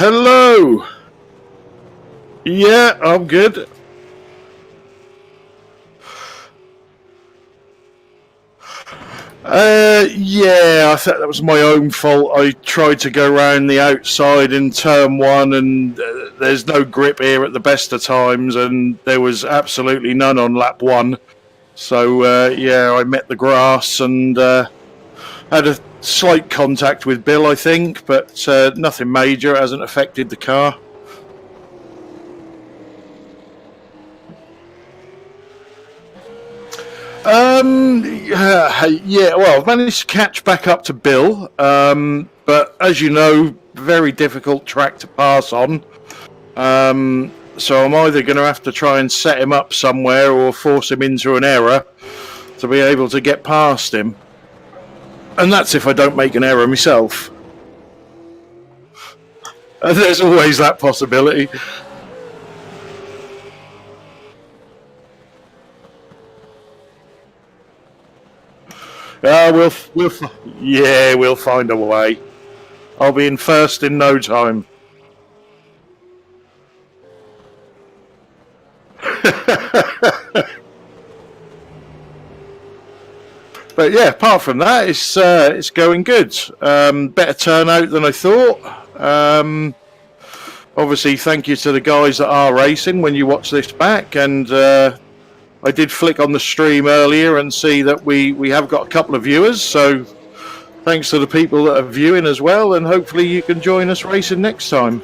Hello. Yeah, I'm good. Yeah, I thought that was my own fault. I tried to go round the outside in turn one, and there's no grip here at the best of times, and there was absolutely none on lap one. So, yeah, I met the grass and had a slight contact with Bill, I think, but nothing major. It hasn't affected the car. Yeah, well, I've managed to catch back up to Bill, but as you know, very difficult track to pass on. So I'm either going to have to try and set him up somewhere or force him into an error to be able to get past him. And that's if I don't make an error myself. And there's always that possibility. We'll find a way. I'll be in first in no time. But yeah, apart from that, it's going good. Better turnout than I thought. Obviously, thank you to the guys that are racing when you watch this back. And I did flick on the stream earlier and see that we have got a couple of viewers. So thanks to the people that are viewing as well. And hopefully you can join us racing next time.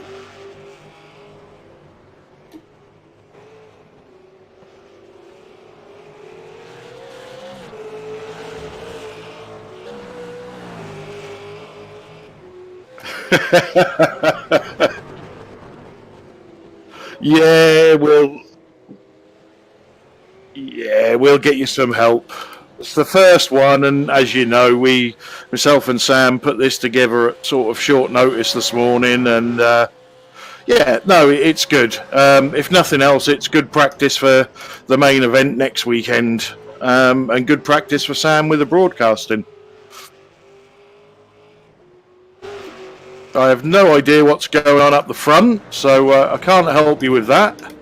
Yeah, we'll get you some help. It's the first one, and as you know, myself and Sam, put this together at sort of short notice this morning, and yeah, no, it's good. If nothing else, it's good practice for the main event next weekend, and good practice for Sam with the broadcasting. I have no idea what's going on up the front, so I can't help you with that.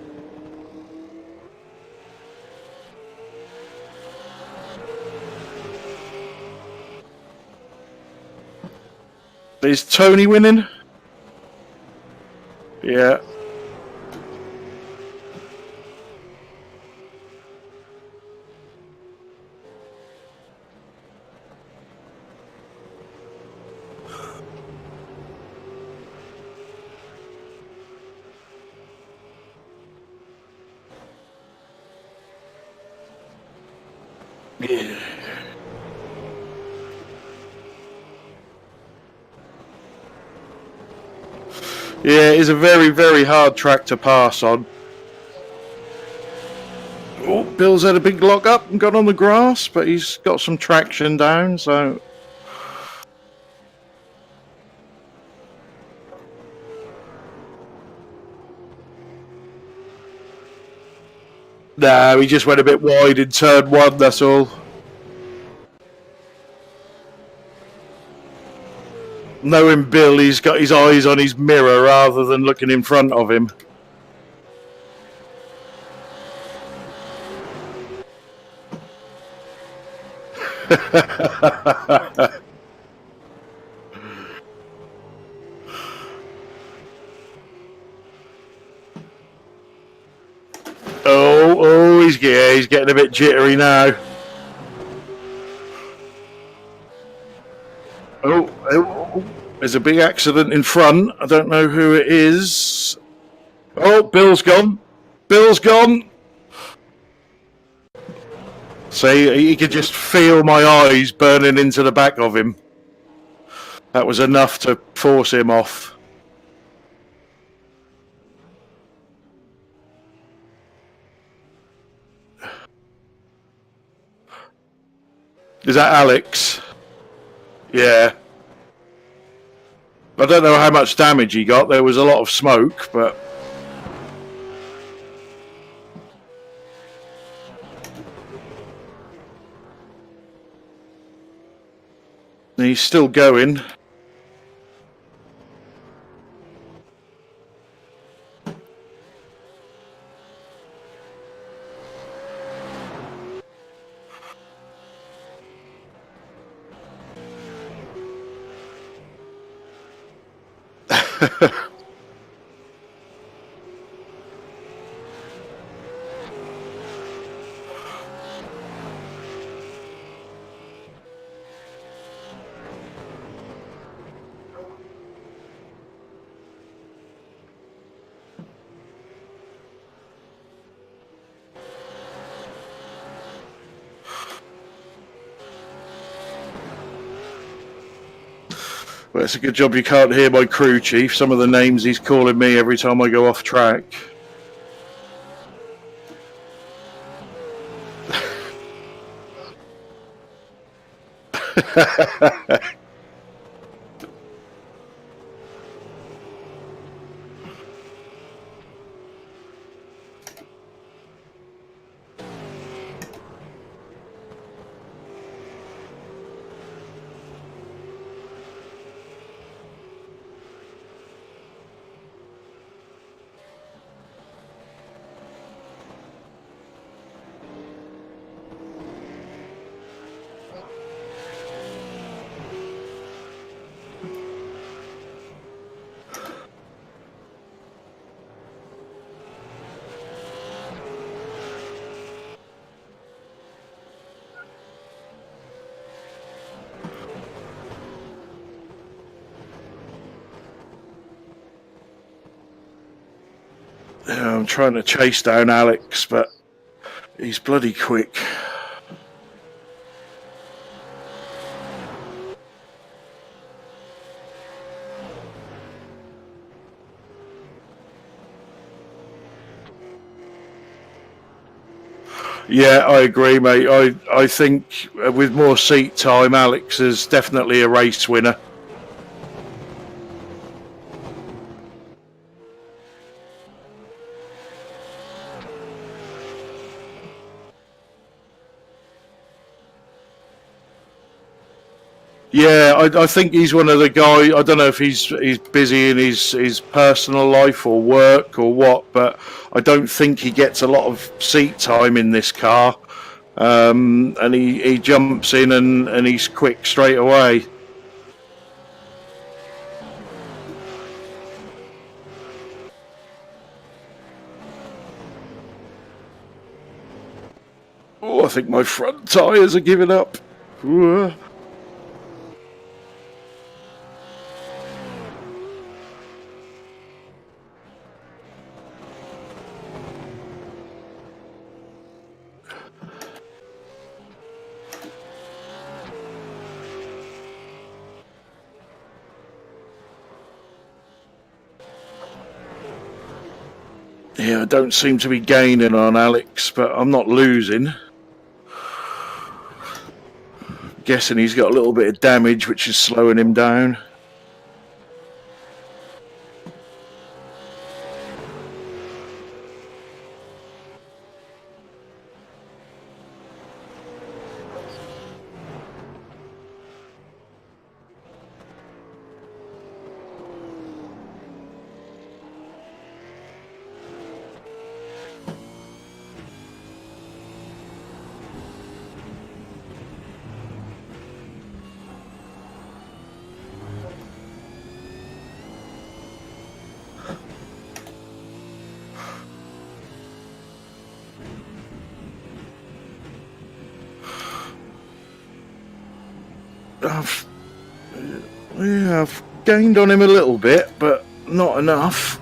Is Tony winning? Yeah. Yeah. Yeah, it's a very, very hard track to pass on. Oh, Bill's had a big lock up and got on the grass, but he's got some traction down, so... Nah, he just went a bit wide in turn one, that's all. Knowing Bill, he's got his eyes on his mirror rather than looking in front of him. He's getting a bit jittery now. Oh, there's a big accident in front. I don't know who it is. Oh, Bill's gone. Bill's gone. See, he could just feel my eyes burning into the back of him. That was enough to force him off. Is that Alex? Yeah. I don't know how much damage he got. There was a lot of smoke, but... He's still going. Well, it's a good job you can't hear my crew chief. Some of the names he's calling me every time I go off track. Yeah, I'm trying to chase down Alex, but he's bloody quick. Yeah, I agree, mate. I think with more seat time, Alex is definitely a race winner. Yeah, I think he's one of the guys. I don't know if he's busy in his personal life or work or what, but I don't think he gets a lot of seat time in this car. And he jumps in and he's quick straight away. Oh, I think my front tyres are giving up. Ooh. Yeah, I don't seem to be gaining on Alex, but I'm not losing. Guessing he's got a little bit of damage, which is slowing him down. I've gained on him a little bit, but not enough.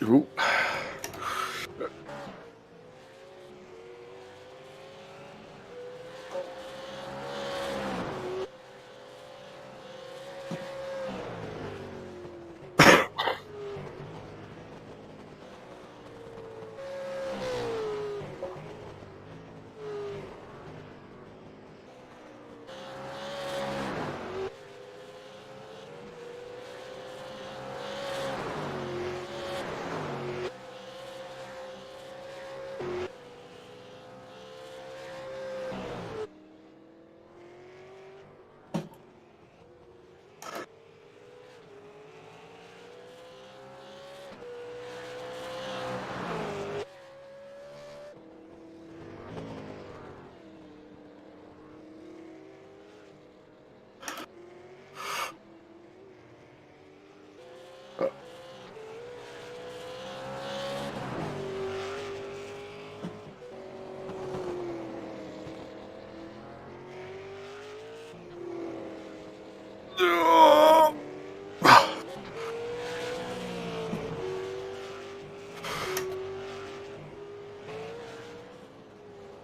Ooh.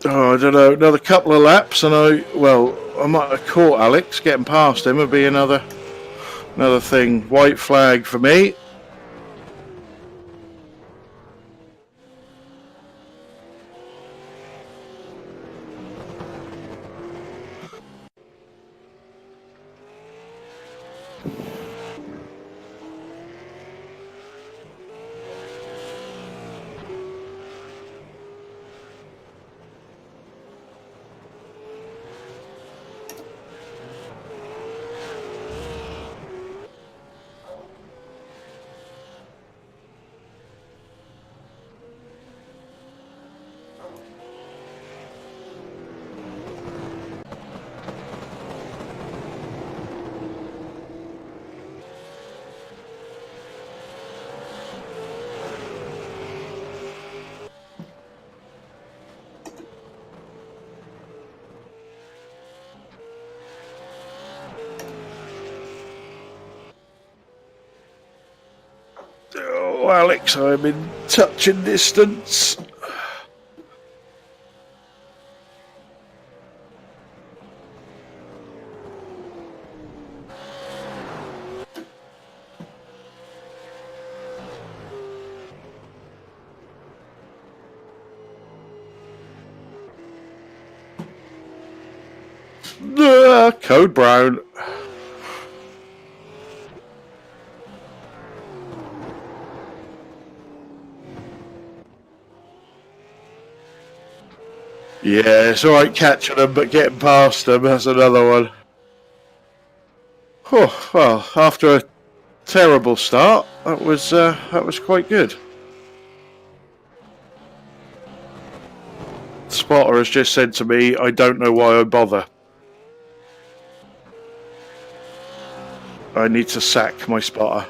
Oh, I don't know, another couple of laps, and I might have caught Alex. Getting past him would be another thing. White flag for me. Oh, Alex, I'm in touching distance. Code brown. Yeah, it's alright catching them, but getting past them, that's another one. Oh, well, after a terrible start, that was quite good. Spotter has just said to me, I don't know why I bother. I need to sack my spotter.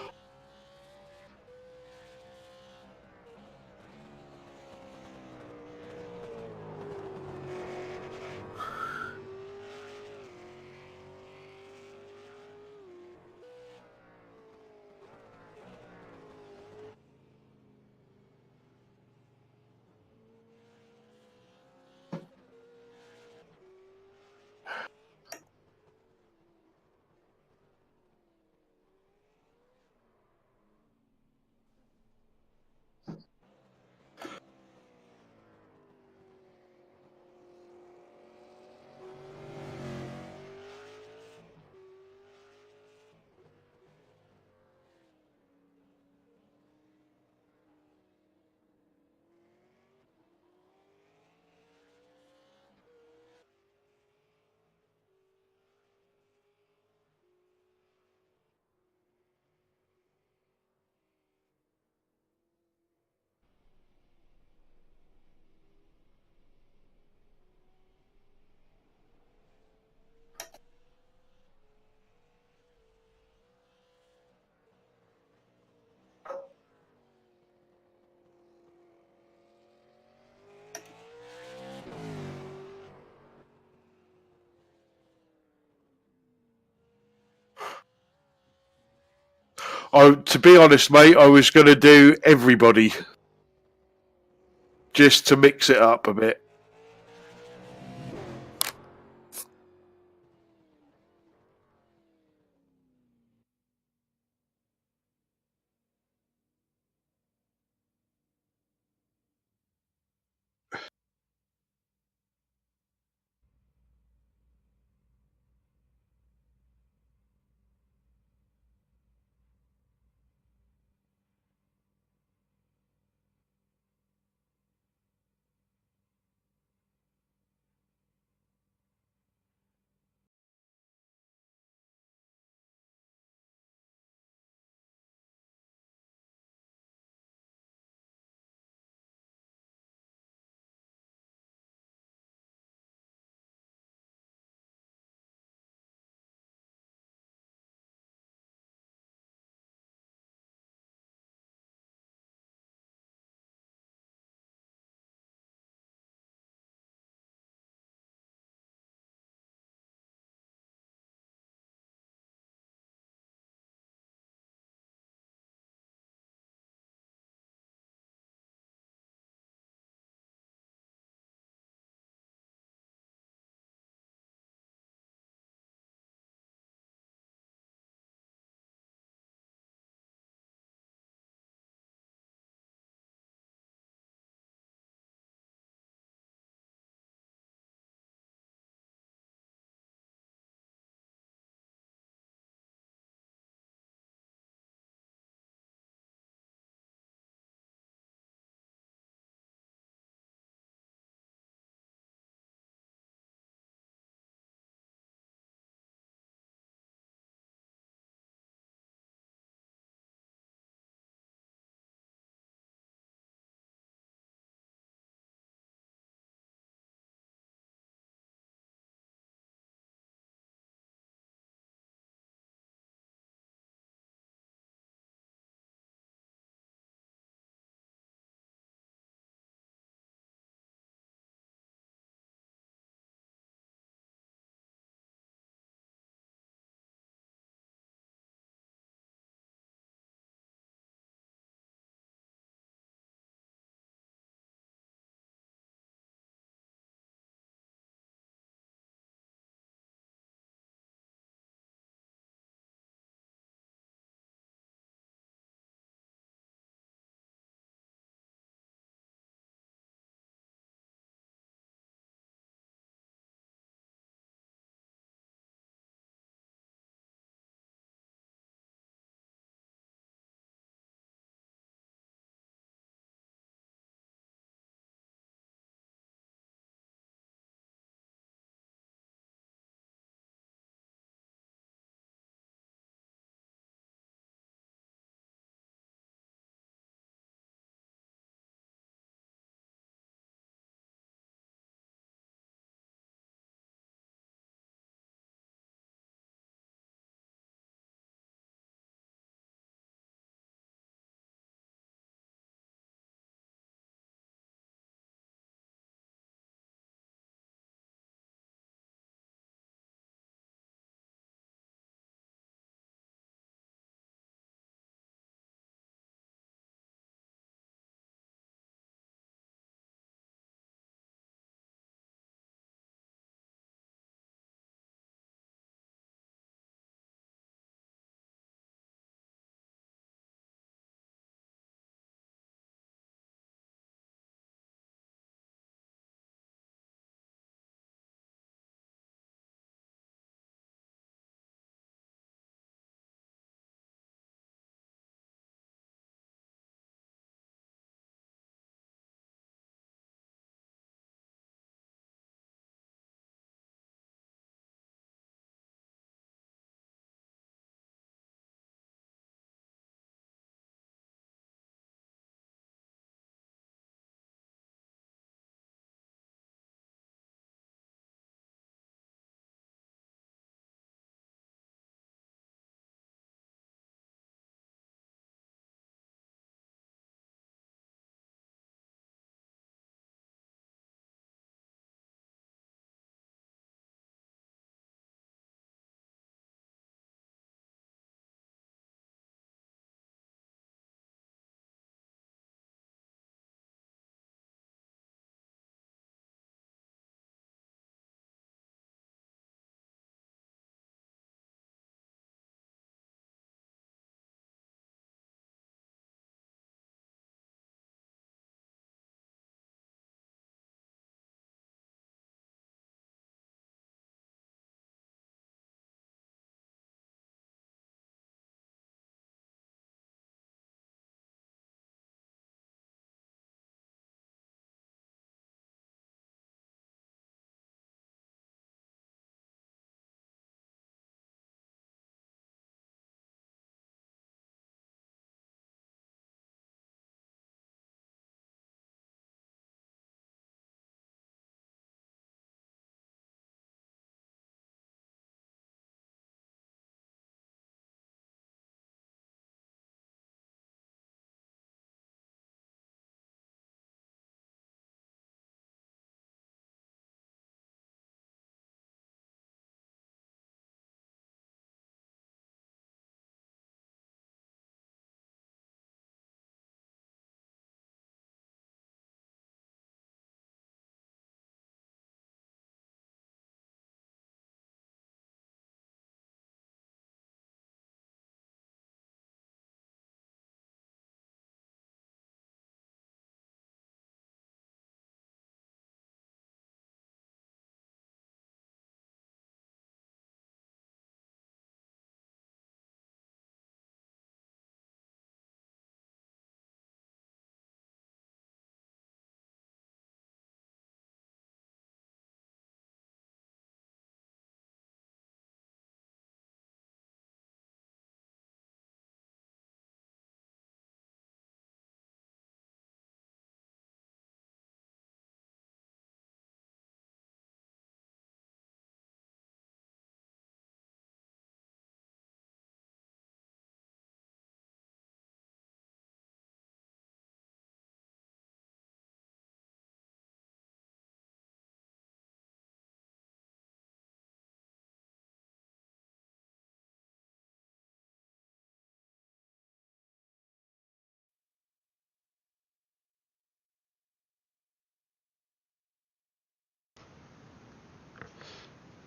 To be honest, mate, I was going to do everybody just to mix it up a bit.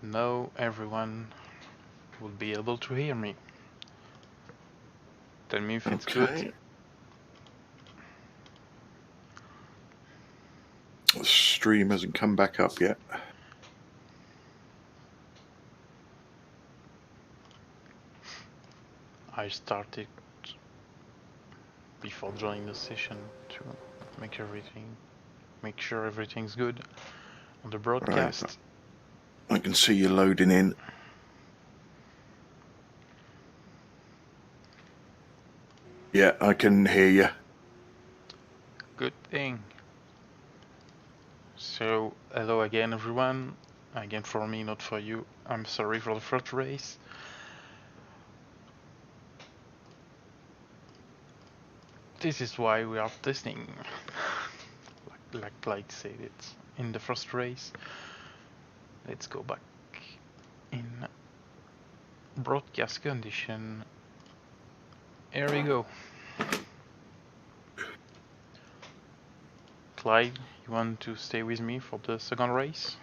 Now everyone will be able to hear me. Tell me if it's good. The stream hasn't come back up yet. I started before joining the session to make sure everything's good on the broadcast. Right. I can see you loading in. Yeah, I can hear you. Good thing. So, hello again everyone. Again for me, not for you. I'm sorry for the first race. This is why we are testing. like Clyde said it in the first race. Let's go back in broadcast condition. Here we go. Clyde, you want to stay with me for the second race?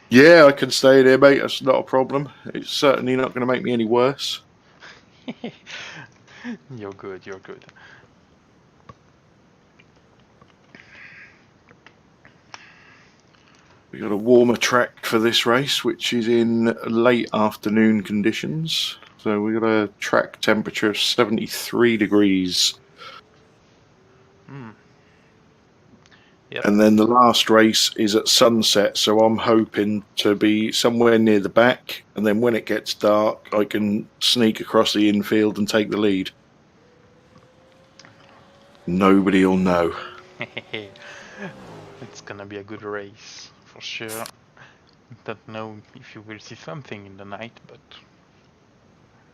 Yeah, I can stay there, mate. That's not a problem. It's certainly not going to make me any worse. You're good, you're good. We got a warmer track for this race, which is in late afternoon conditions. So we got a track temperature of 73 degrees. Yep. And then the last race is at sunset, so I'm hoping to be somewhere near the back, and then when it gets dark, I can sneak across the infield and take the lead. Nobody'll know. It's gonna be a good race, for sure. Don't know if you will see something in the night, but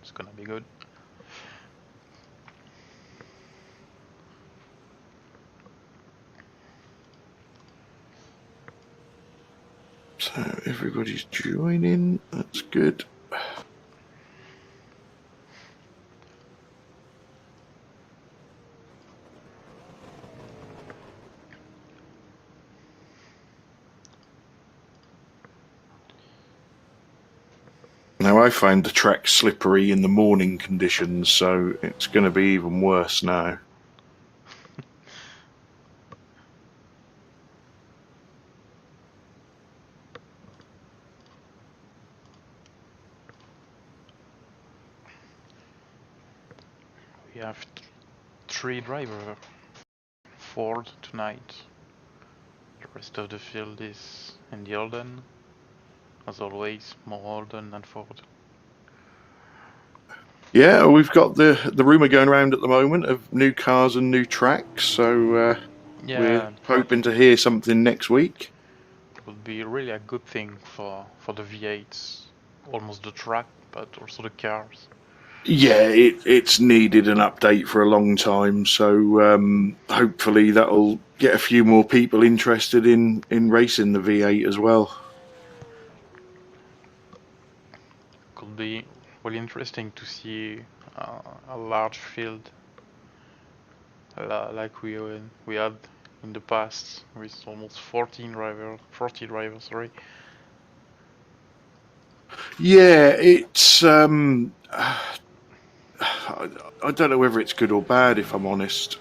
it's gonna be good. So everybody's joining. That's good. Now I find the track slippery in the morning conditions, so it's going to be even worse now. We have 3 drivers Ford tonight. The rest of the field is in the Holden. As always, more Holden than Ford. Yeah, we've got the rumour going around at the moment of new cars and new tracks, so we're hoping to hear something next week. It would be really a good thing for the V8s. Almost the track, but also the cars. Yeah, it's needed an update for a long time, so hopefully that'll get a few more people interested in racing the V8 as well. Could be really interesting to see a large field like we had in the past with almost 40 drivers, sorry. Yeah, it's I don't know whether it's good or bad, if I'm honest.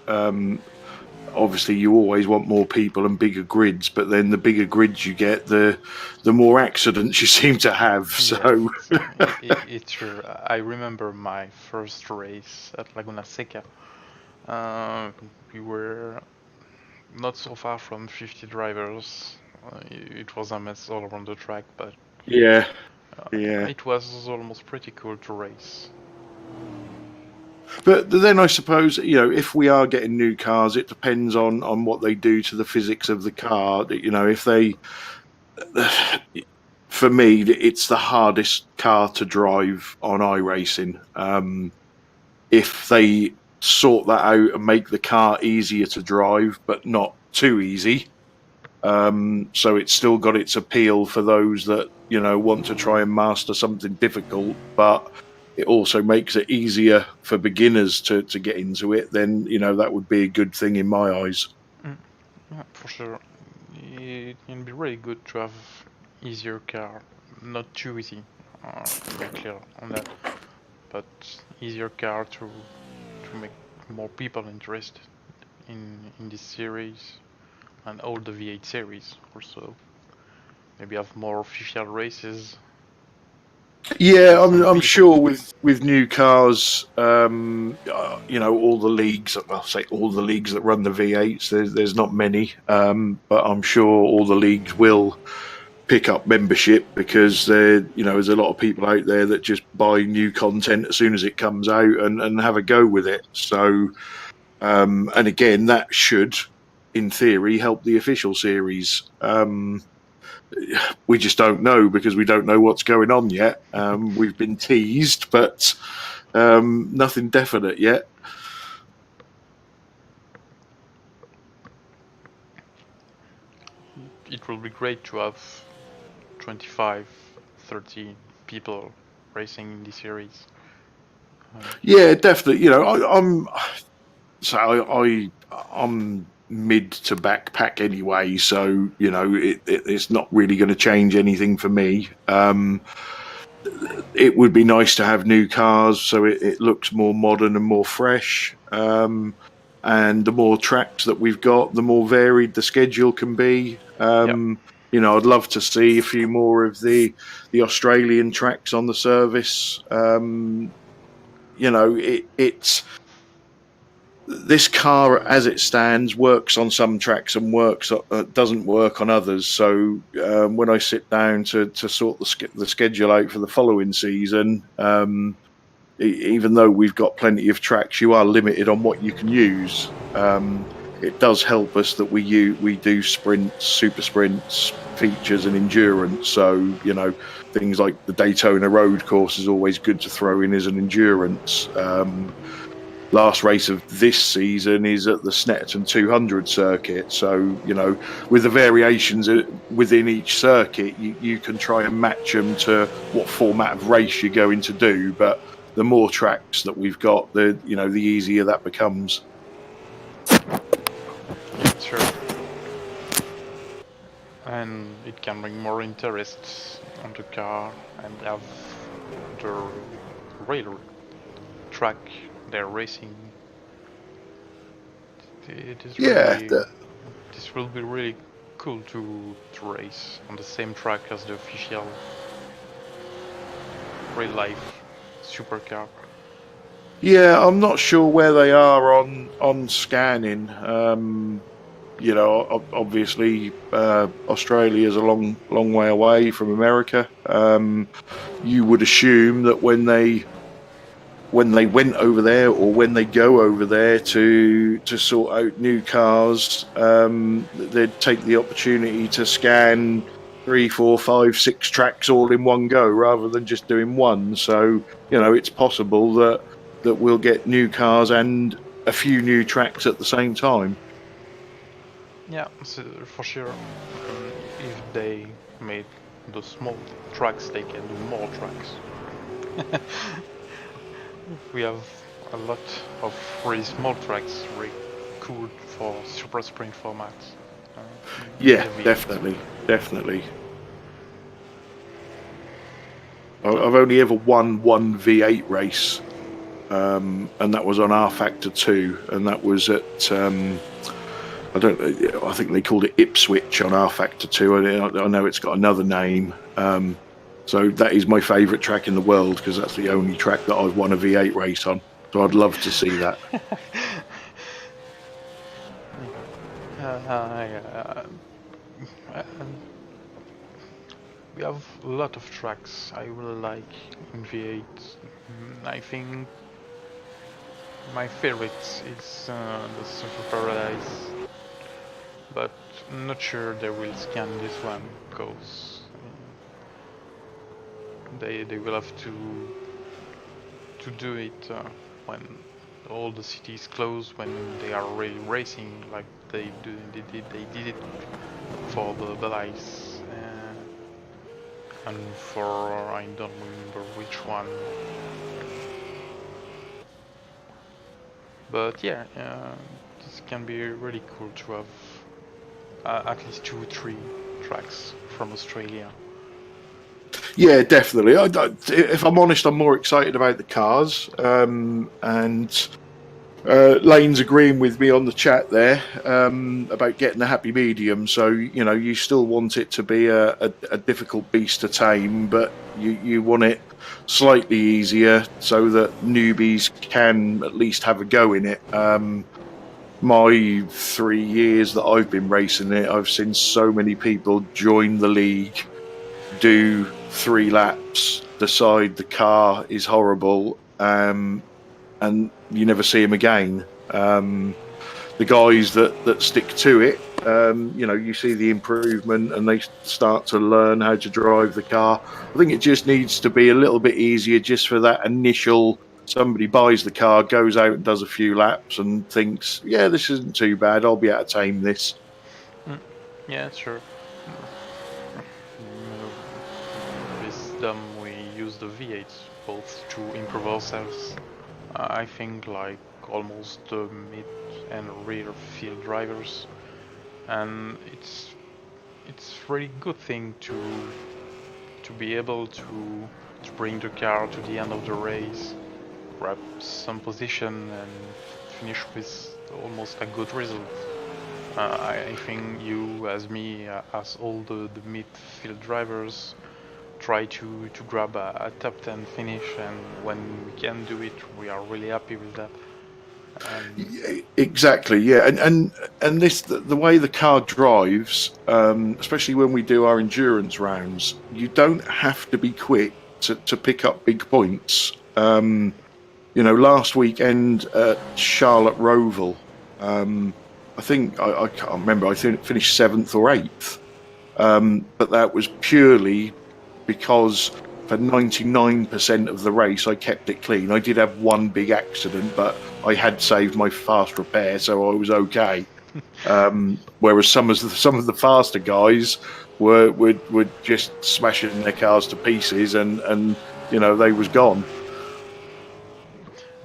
Obviously, you always want more people and bigger grids, but then the bigger grids you get, the more accidents you seem to have. So it's true. I remember my first race at Laguna Seca. We were not so far from 50 drivers. It was a mess all around the track, but yeah, it was almost pretty cool to race. But then I suppose, if we are getting new cars, it depends on what they do to the physics of the car. If they, for me, it's the hardest car to drive on iRacing. If they sort that out and make the car easier to drive, but not too easy, so it's still got its appeal for those that want to try and master something difficult, but it also makes it easier for beginners to get into it, then that would be a good thing in my eyes. Yeah, for sure. It can be really good to have easier car. not too easy, to be clear on that, but easier car to make more people interested in this series and all the V8 series also. Maybe have more official races. Yeah, Some I'm people. sure with new cars, you know, all the leagues. I'll say all the leagues that run the V8s. There's not many, but I'm sure all the leagues will pick up membership because there, you know, there's a lot of people out there that just buy new content as soon as it comes out and have a go with it. So, and again, that should, in theory, help the official series. We just don't know because we don't know what's going on yet. We've been teased, but nothing definite yet. It will be great to have 25, 30 people racing in this series. Yeah, definitely. You know, I'm mid to backpack anyway, so you know it's not really going to change anything for me. It would be nice to have new cars so it looks more modern and more fresh. And the more tracks that we've got, the more varied the schedule can be. Yep. You know, I'd love to see a few more of the Australian tracks on the service. You know, it's this car as it stands works on some tracks and works doesn't work on others. So when I sit down to sort the schedule out for the following season, even though we've got plenty of tracks, you are limited on what you can use. It does help us that we do sprints, super sprints, features, and endurance. So you know things like the Daytona Road Course is always good to throw in as an endurance. Last race of this season is at the Snetterton 200 circuit. So, you know, with the variations within each circuit, you can try and match them to what format of race you're going to do. But the more tracks that we've got, the easier that becomes. Yeah, sure. And it can bring more interest on the car and have the real track they're racing. It is Yeah, really, this will be really cool to race on the same track as the official real life supercar. yeah. I'm not sure where they are on scanning. You know, obviously, Australia is a long way away from America. You would assume that when they went over there or when they go over there to sort out new cars, they'd take the opportunity to scan 3, 4, 5, 6 tracks all in one go rather than just doing one. So you know, it's possible that we'll get new cars and a few new tracks at the same time. Yeah, so for sure. If they made the small tracks, they can do more tracks. We have a lot of really small tracks, really cool for super sprint formats. In Yeah, the V8. definitely. I've only ever won one V8 race, and that was on R Factor 2, and that was at I don't. I think they called it Ipswich on R Factor 2. I know it's got another name. So that is my favourite track in the world because that's the only track that I've won a V8 race on. So I'd love to see that. uh, we have a lot of tracks I really like in V8. I think my favorite is the Super Paradise, but I'm not sure they will scan this one because they will have to do it when all the cities close, when they are really racing like they did it for the Belize and for I don't remember which one. But yeah, this can be really cool to have at least 2 or 3 tracks from Australia. Yeah, definitely. If I'm honest, I'm more excited about the cars. And Lane's agreeing with me on the chat there about getting the happy medium. So you still want it to be a difficult beast to tame, but you want it slightly easier so that newbies can at least have a go in it. My 3 years that I've been racing it, I've seen so many people join the league, do 3 laps, decide the car is horrible, and you never see them again. The guys that stick to it, you see the improvement and they start to learn how to drive the car. I think it just needs to be a little bit easier just for that initial. Somebody buys the car, goes out and does a few laps and thinks, yeah, this isn't too bad. I'll be able to tame this. Yeah, sure. Wisdom, we use the V8 both to improve ourselves. I think like almost the mid and rear field drivers, and it's really good thing to be able to bring the car to the end of the race, grab some position, and finish with almost a good result. I think you, as me, as all the midfield drivers, try to grab a top 10 finish, and when we can do it, we are really happy with that. Exactly, yeah, and this the way the car drives, especially when we do our endurance rounds, you don't have to be quick to pick up big points. Last weekend at Charlotte Roval, I think I can't remember. I think it finished 7th or 8th, but that was purely because for 99% of the race I kept it clean. I did have one big accident, but I had saved my fast repair, so I was okay. Whereas some of the faster guys were just smashing their cars to pieces, and they was gone.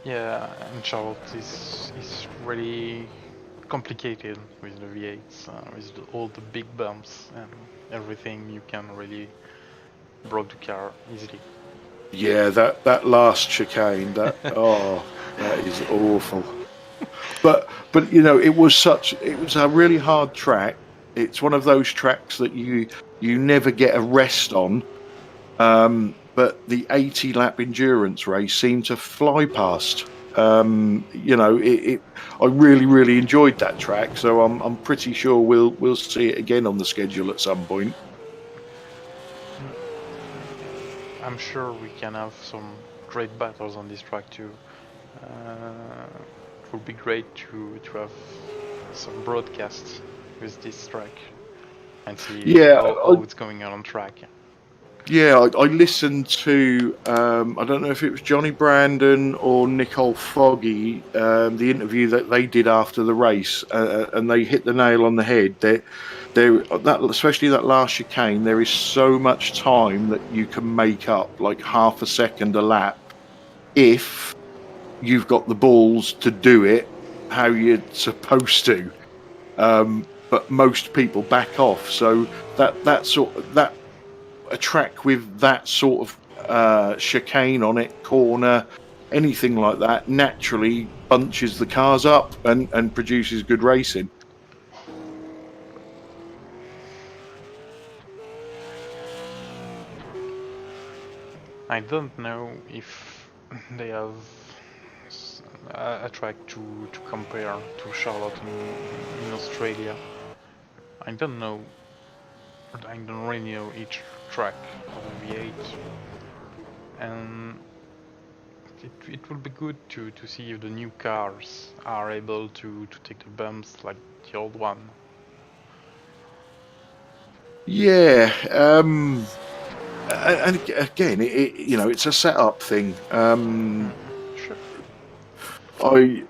Yeah, and Charlotte is really complicated with the V8s, with all the big bumps and everything. You can really broke the car easily. Yeah, that last chicane, that is awful. But it was a really hard track. It's one of those tracks that you never get a rest on. But the 80-lap endurance race seemed to fly past. I really enjoyed that track, so I'm pretty sure we'll see it again on the schedule at some point. I'm sure we can have some great battles on this track too. It would be great to have some broadcasts with this track and see how it's going on track. Yeah, I listened to, I don't know if it was Johnny Brandon or Nicole Foggy, the interview that they did after the race, and they hit the nail on the head. Especially that last chicane, there is so much time that you can make up, like half a second a lap, if you've got the balls to do it how you're supposed to. But most people back off, so that a track with that sort of chicane on it, corner, anything like that, naturally bunches the cars up and produces good racing. I don't know if they have a track to compare to Charlotte in Australia. I don't know. I don't really know each track of the V8, and it will be good to see if the new cars are able to take the bumps like the old one. Yeah, and again, it's a setup thing. Sure. I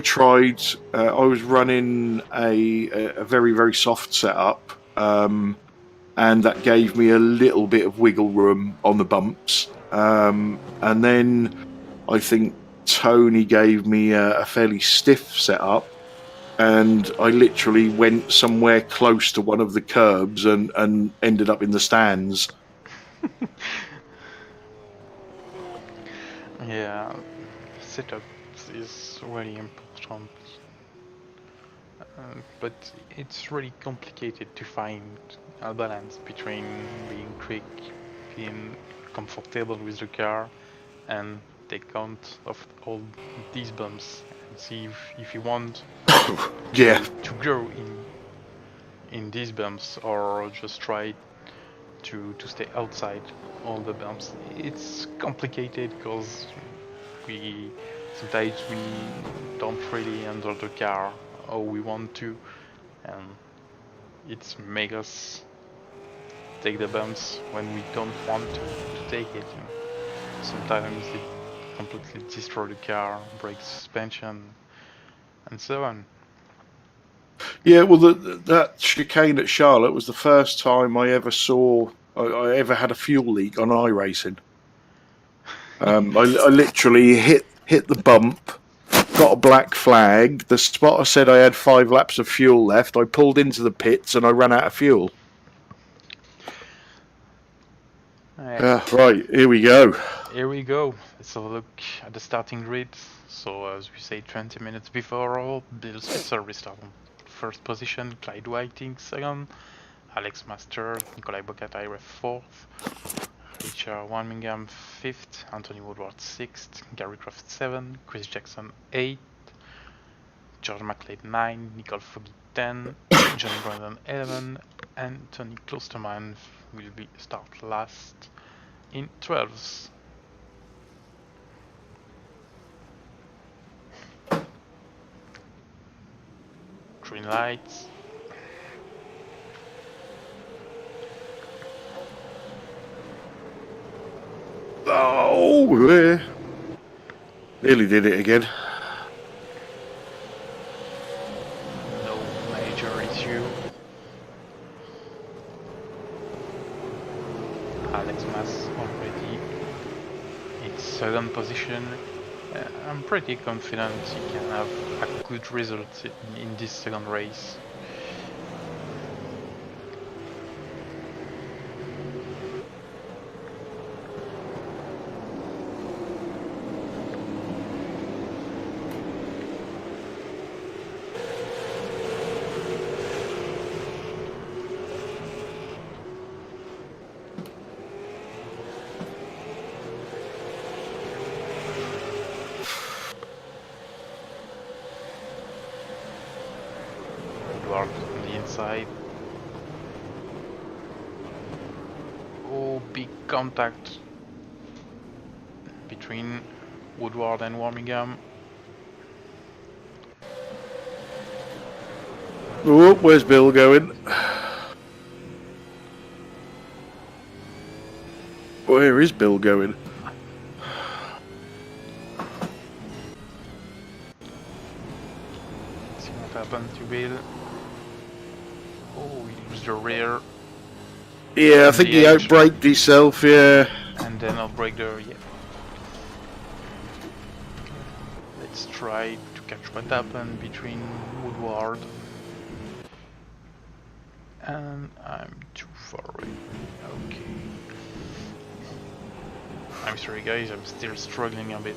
tried. I was running a very very soft setup, and that gave me a little bit of wiggle room on the bumps. And then I think Tony gave me a fairly stiff setup, and I literally went somewhere close to one of the curbs and ended up in the stands. Yeah, setup is really important, but it's really complicated to find a balance between being quick, being comfortable with the car, and take count of all these bumps and see if you want Yeah. to grow in these bumps or just try to stay outside all the bumps. It's complicated because we sometimes we don't really handle the car how we want to, and it makes us take the bumps when we don't want to take it. And sometimes it completely destroy the car, break suspension, and so on. Yeah, well, that chicane at Charlotte was the first time I ever saw, I ever had a fuel leak on iRacing. I literally hit the bump, got a black flag. The spotter said I had 5 laps of fuel left. I pulled into the pits and I ran out of fuel. Right, here we go. Here we go. Let's have a look at the starting grid. So as we say, 20 minutes before, Bill Spitzer restart on first position, Clyde Whiting second, Alex Master, Nikolai Bocatai fourth, Richard Warmingham fifth, Anthony Woodward sixth, Gary Croft seventh, Chris Jackson eighth, George McLeod 9, Nicole Foggy 10, Johnny Brandon 11, and Tony Klosterman will be start last in 12th. Green lights. Oh, yeah. Nearly did it again. No major issue. Alex Mas already in second position. I'm pretty confident he can have a good result in this second race. On the inside. Oh, big contact between Woodward and Warmingham. Oh, where's Bill going? Where is Bill going? See what happened to Bill. Oh, he used the rear. Yeah, I think he outbraked himself, yeah. And then I'll break the... yeah. Let's try to catch what happened between Woodward. And I'm too far away. Okay. I'm sorry guys, I'm still struggling a bit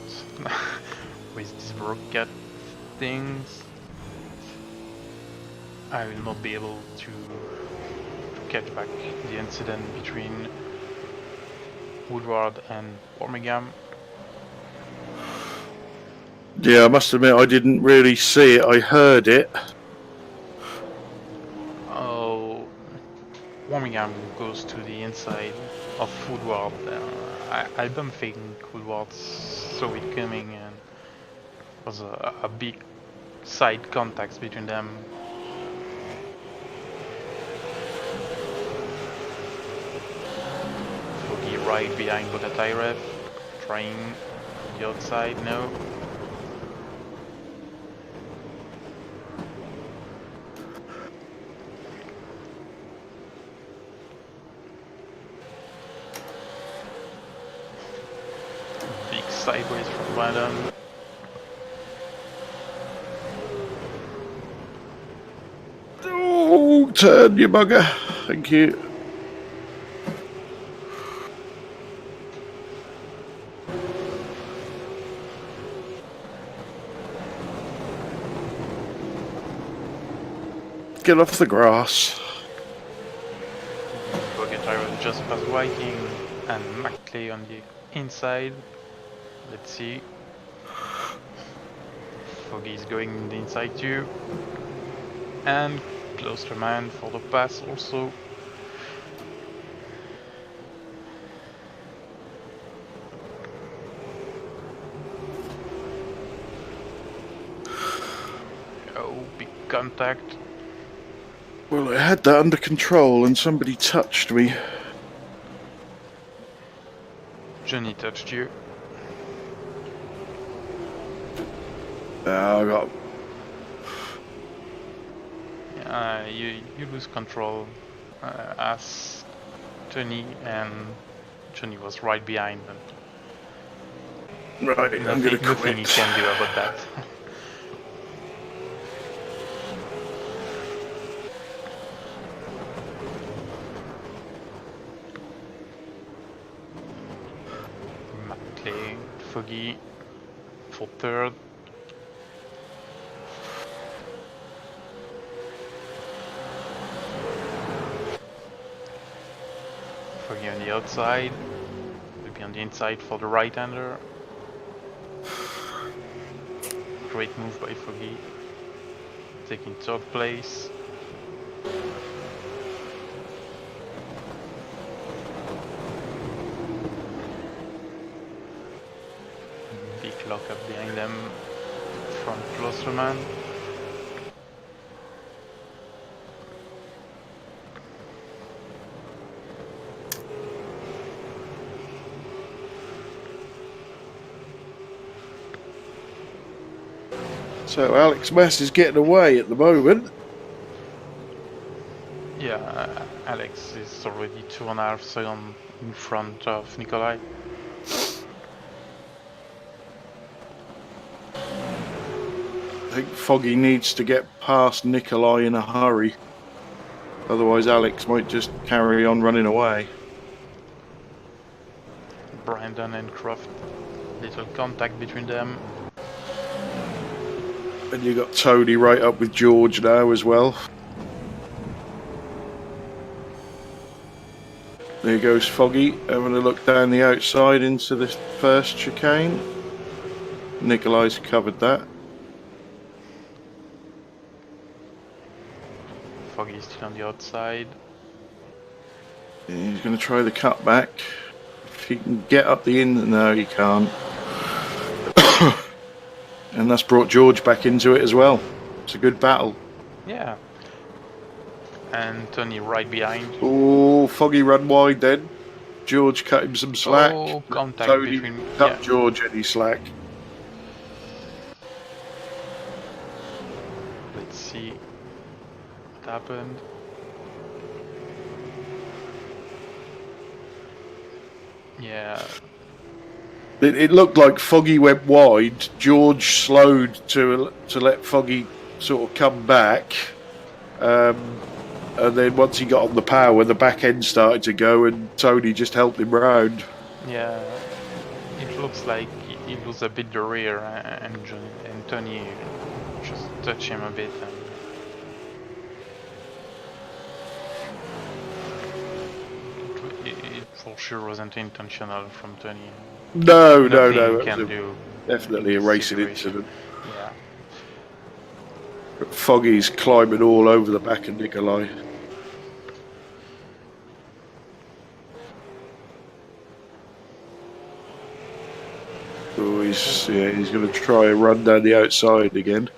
with these broadcast things. I will not be able to catch back the incident between Woodward and Warmingham. Yeah, I must admit I didn't really see it. I heard it. Oh, Warmingham goes to the inside of Woodward. I don't think Woodward saw it coming, and was a big side contact between them. Foggy right behind Bocatai, trying the outside, no. Big sideways from Brandon. Oh, turn, you bugger. Thank you. Get off the grass. Bogatiro just past Viking and McClay on the inside. Let's see. Foggy's going in the inside too. And Klosterman for the pass also. Oh, big contact. Well, I had that under control and somebody touched me. Johnny touched you. I got... You lose control as Tony, and Johnny was right behind. And Right, I'm gonna nothing quit. you can do about that. McClay, Foggy for third. Foggy on the outside, will be on the inside for the right-hander. Great move by Foggy, taking third place. Big lock up behind them, front Klosterman. So Alex Mass is getting away at the moment. Yeah, Alex is already 2.5 seconds in front of Nikolai. I think Foggy needs to get past Nikolai in a hurry. Otherwise Alex might just carry on running away. Brandon and Croft, little contact between them. And you got Tony right up with George now as well. There goes Foggy, having a look down the outside into the first chicane. Nikolai's covered that. Foggy still on the outside. He's going to try the cutback. If he can get up the in, no, he can't. And that's brought George back into it as well. It's a good battle. Yeah. And Tony right behind. Oh, Foggy run wide then. George cut him some slack. Oh, contact Tony between. cut Yeah. George any slack. Let's see what happened. Yeah. It looked like Foggy went wide. George slowed to let Foggy sort of come back. And then once he got on the power, the back end started to go, and Tony just helped him round. Yeah. It looks like he was a bit the rear, and Tony just touched him a bit. And it for sure wasn't intentional from Tony. No. Nothing It can was do. definitely a racing incident. Yeah. But Foggy's climbing all over the back of Nikolai. Oh, he's going to try and run down the outside again.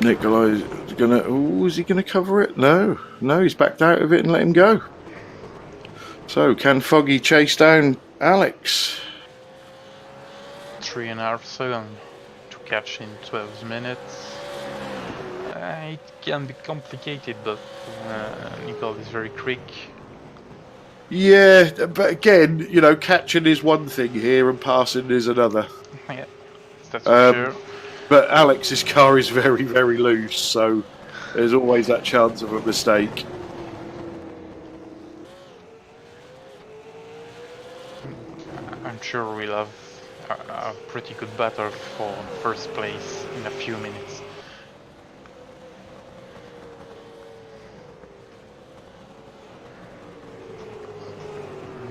Nikolai's gonna. Oh, is he gonna cover it? No, he's backed out of it and let him go. So, can Foggy chase down Alex? 3.5 seconds to catch in 12 minutes. It can be complicated, but Nicole is very quick. Yeah, but again, catching is one thing here and passing is another. Yeah, that's for sure. But Alex's car is very, very loose, so there's always that chance of a mistake. I'm sure we'll have a pretty good battle for first place in a few minutes.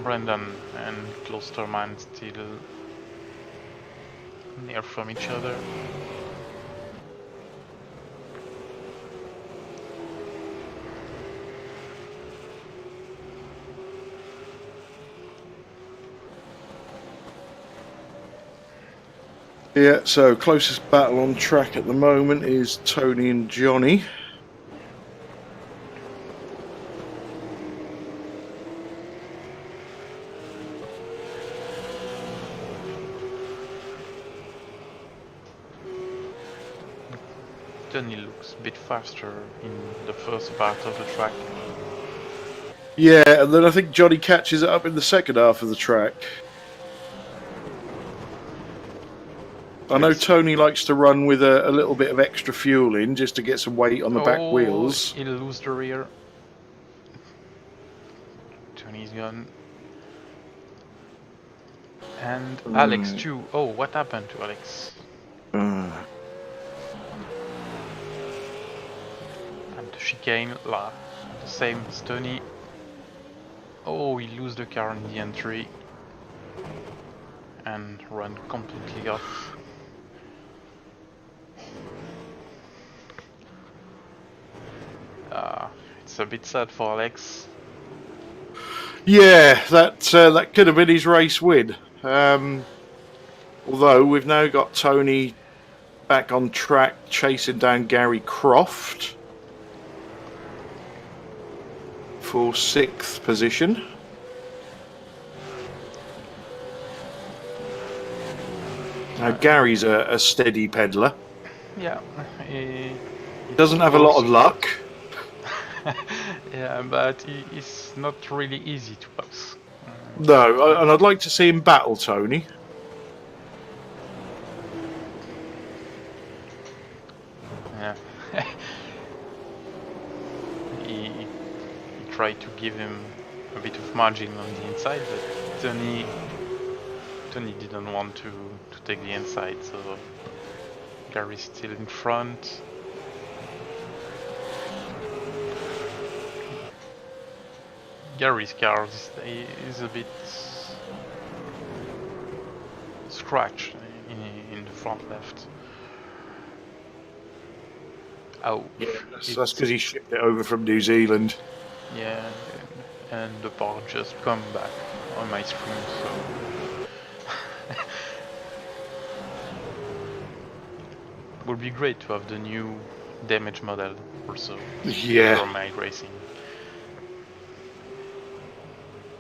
Brendan and Klosterman still near from each other. Yeah, so closest battle on track at the moment is Tony and Johnny. Tony looks a bit faster in the first part of the track. Yeah, and then I think Johnny catches it up in the second half of the track. I know Tony likes to run with a little bit of extra fuel in just to get some weight on the back wheels. He'll lose the rear. Tony's gone. And Alex too. Oh, what happened to Alex? And the chicane, the same as Tony. Oh, he lose the car in the entry. And run completely off. It's a bit sad for Alex. Yeah, that could have been his race win. Although we've now got Tony back on track chasing down Gary Croft for 6th position. Now Gary's a steady peddler. Yeah, he doesn't have a lot of luck. Yeah, but it's not really easy to pass. No, and I'd like to see him battle Tony. Yeah. he tried to give him a bit of margin on the inside, but Tony didn't want to take the inside, so Gary's still in front. Gary's car is a bit scratched in the front left. Oh, yeah, that's because he shipped it over from New Zealand. Yeah, and the part just come back on my screen, so would be great to have the new damage model also for my racing.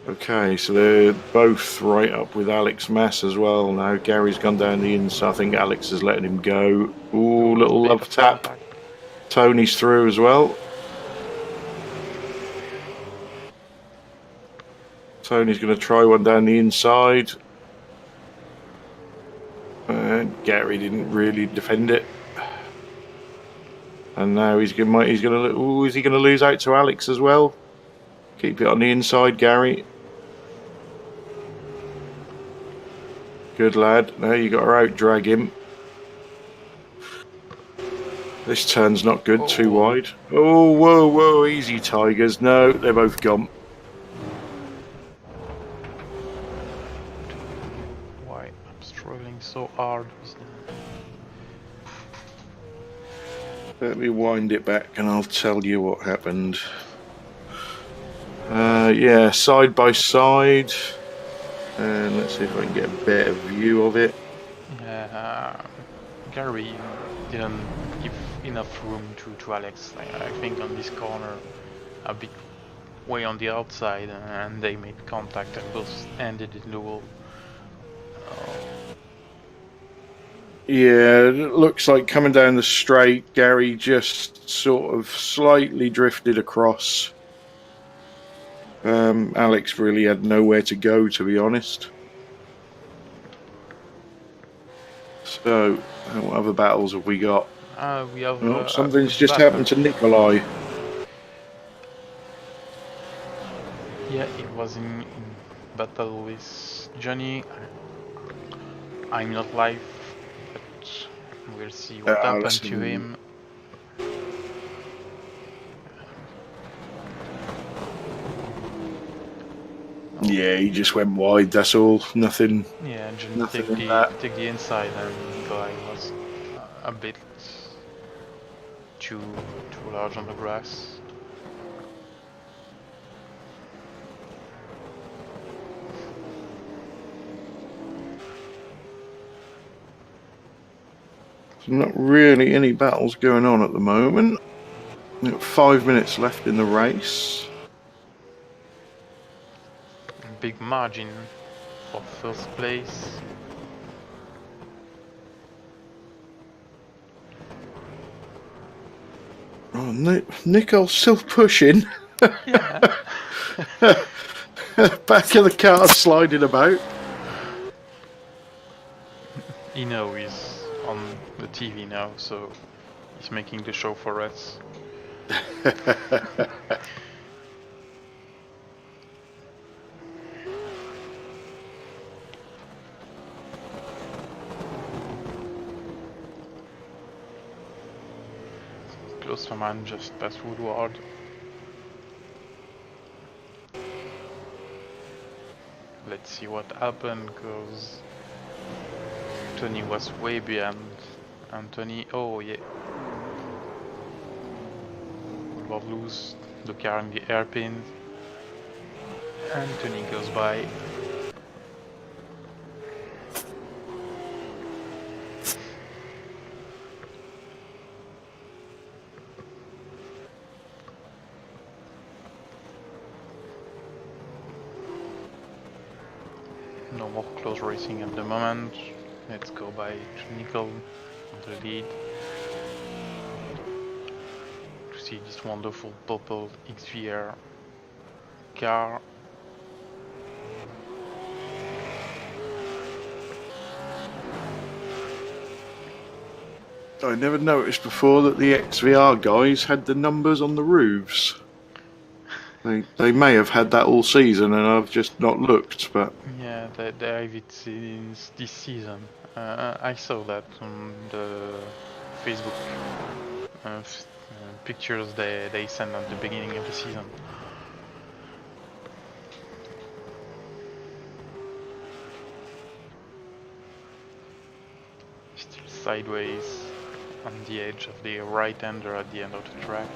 Okay, so they're both right up with Alex Mass as well now. Gary's gone down the inside. I think Alex is letting him go. Ooh, little love tap. Contact. Tony's through as well. Tony's going to try one down the inside. Gary didn't really defend it. And now he's going to. Ooh, is he going to lose out to Alex as well? Keep it on the inside, Gary. Good lad. Now you got to out drag him. This turn's not good. Too wide. Oh, whoa, whoa! Easy, Tigers. No, they're both gone. Why I'm struggling so hard with that. Let me wind it back, and I'll tell you what happened. Yeah, side by side. And let's see if I can get a better view of it. Gary didn't give enough room to Alex. I think on this corner, a bit way on the outside, and they made contact and both ended in the wall. Yeah, it looks like coming down the straight, Gary just sort of slightly drifted across. Alex really had nowhere to go, to be honest. So, what other battles have we got? We have. Something's just happened to Nikolai. Yeah, it was in battle with Johnny. I'm not live, but we'll see what happened to him. Yeah, he just went wide. That's all. Nothing. Yeah, Johnny Nothing in that. take the inside, and Nikolai was a bit too large on the grass. Not really any battles going on at the moment. We've got 5 minutes left in the race. Big margin for first place. Oh, Nicole's still pushing. Yeah. Back of the car sliding about. He knows he's on the TV now, so he's making the show for us. Close to man, just past Woodward. Let's see what happened, because Tony was way behind Anthony. Oh yeah. Woodward lose the car in the hairpin. Anthony goes by. No more close racing at the moment. Let's go by to Nickel on the lead. To see this wonderful purple XVR car. I never noticed before that the XVR guys had the numbers on the roofs. They may have had that all season and I've just not looked, but... Yeah, they have it since this season. I saw that on the Facebook pictures they sent at the beginning of the season. Still sideways on the edge of the right-hander at the end of the track.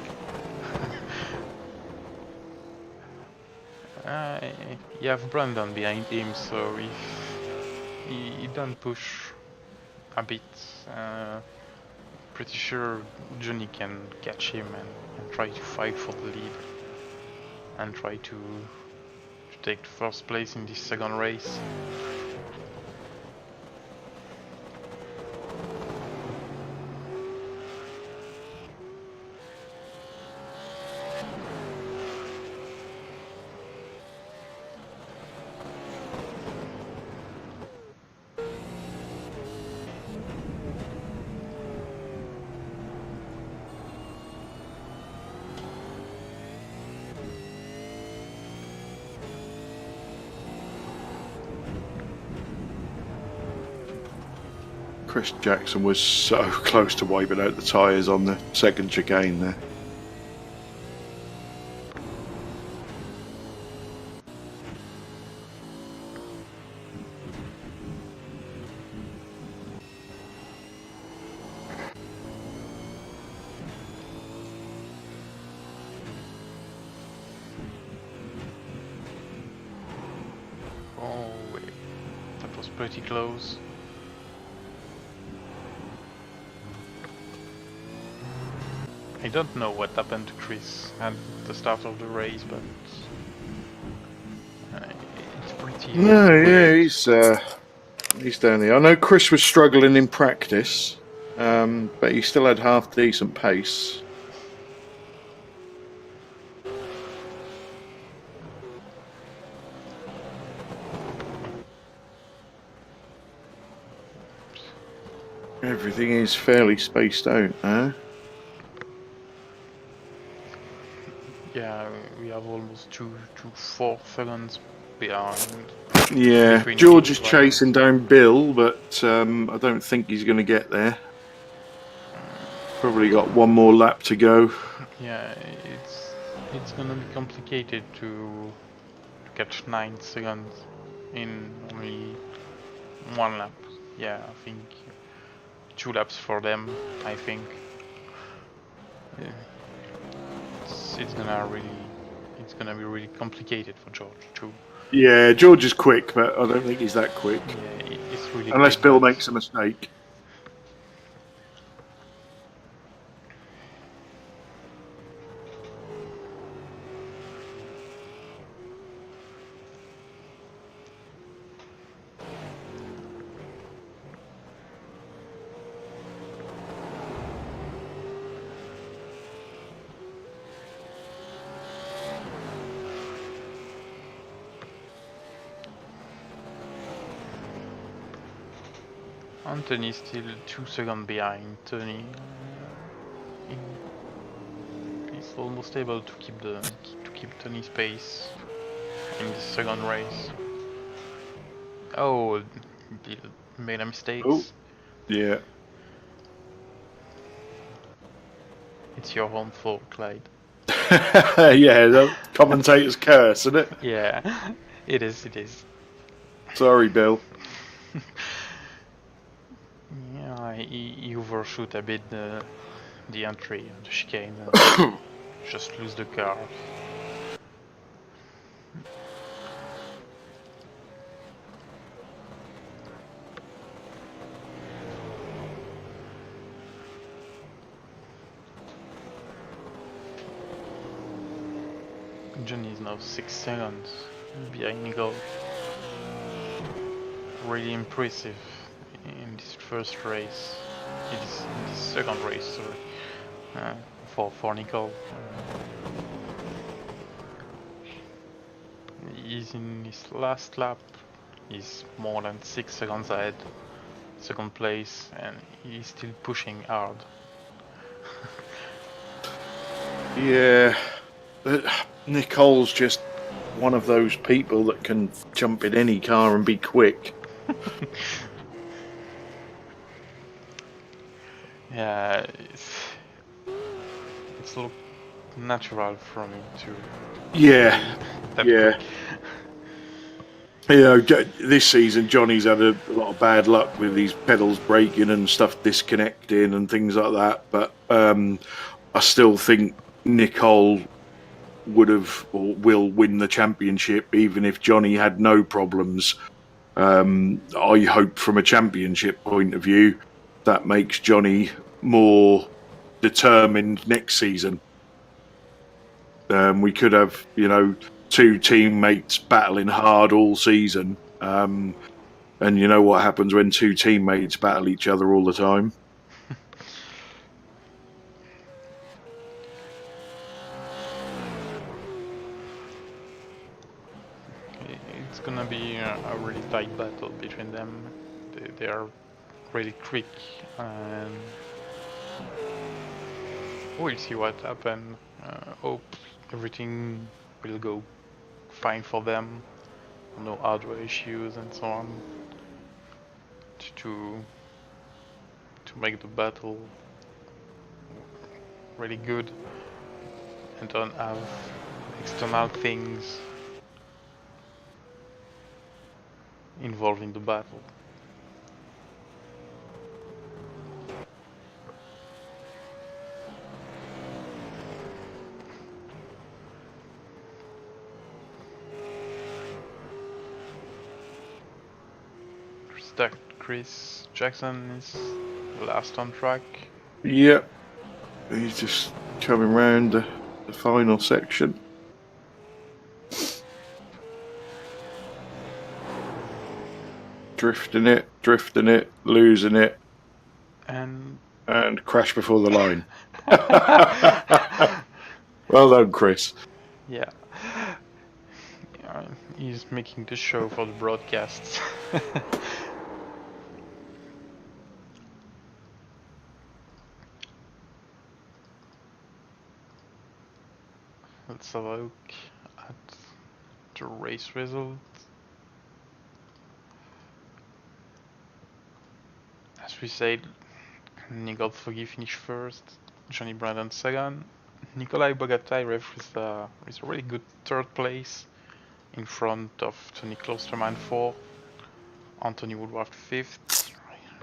You have Brandon behind him, so if he don't push a bit, pretty sure Johnny can catch him and try to fight for the lead and try to take first place in this second race. Chris Jackson was so close to wiping out the tyres on the second chicane there. Oh wait, that was pretty close. I don't know what happened to Chris at the start of the race, but it's pretty. No, yeah, weird. he's down there. I know Chris was struggling in practice, but he still had half decent pace. Everything is fairly spaced out now. Yeah, we have almost 4 seconds behind. Yeah, Between George is each chasing down Bill, but I don't think he's going to get there. Probably got one more lap to go. Yeah, it's gonna be complicated to catch 9 seconds in only 1 lap. Yeah, I think 2 laps for them. I think it's gonna be really complicated for George too. Yeah, George is quick, but I don't think he's that quick. Yeah, it's really Unless quick, Bill but makes a mistake. Anthony still 2 seconds behind. Tony is almost able to keep Tony's pace in the second race. Oh, Bill made a mistake. Oh, yeah. It's your own fault, Clyde. Yeah, the commentator's curse, isn't it? Yeah, it is. It is. Sorry, Bill. Yeah, he overshoot a bit the entry, the chicane, just lose the car. Johnny is now 6 seconds behind Nicole. Really impressive in this first race. In this second race, sorry, for Nicole. He's in his last lap. He's more than 6 seconds ahead, second place, and he's still pushing hard. Yeah. Nicole's just one of those people that can jump in any car and be quick. Yeah, it's look natural from him to. Yeah, yeah. Quick. You know, this season Johnny's had a lot of bad luck with these pedals breaking and stuff disconnecting and things like that. But I still think Nicole would have or will win the championship even if Johnny had no problems. I hope from a championship point of view that makes Johnny more determined next season. We could have, two teammates battling hard all season. And you know what happens when two teammates battle each other all the time? It's gonna be a really tight battle between them. They are really quick, and we'll see what happens. Hope everything will go fine for them. No hardware issues and so on. To make the battle really good and don't have external things involved in the battle. Chris Jackson is last on track. Yep. He's just coming round the final section. Drifting it, losing it, and crash before the line. Well done, Chris. Yeah. He's making the show for the broadcasts. Let's have a look at the race result. As we said, Nigel Foggy finished first, Johnny Brandon second, Nikolai Bogatyrev with a really good third place, in front of Tony Klosterman 4th, Anthony Woodward 5th,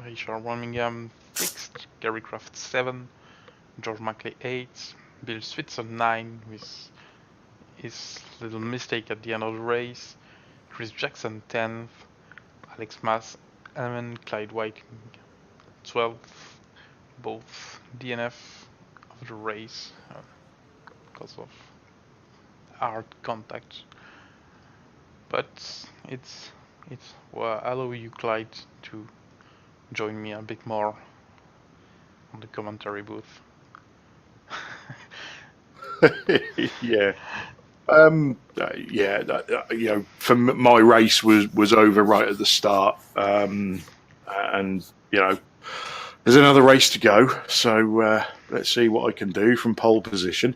Richard Birmingham 6th, Gary Craft 7th, George Mackley 8th, Bill Switzer 9th with his little mistake at the end of the race, Chris Jackson 10th, Alex Mas 11th, Clyde White 12th, both DNF of the race because of hard contact. But it's will allow you, Clyde, to join me a bit more on the commentary booth. Yeah. For my race was over right at the start, and there's another race to go. So let's see what I can do from pole position.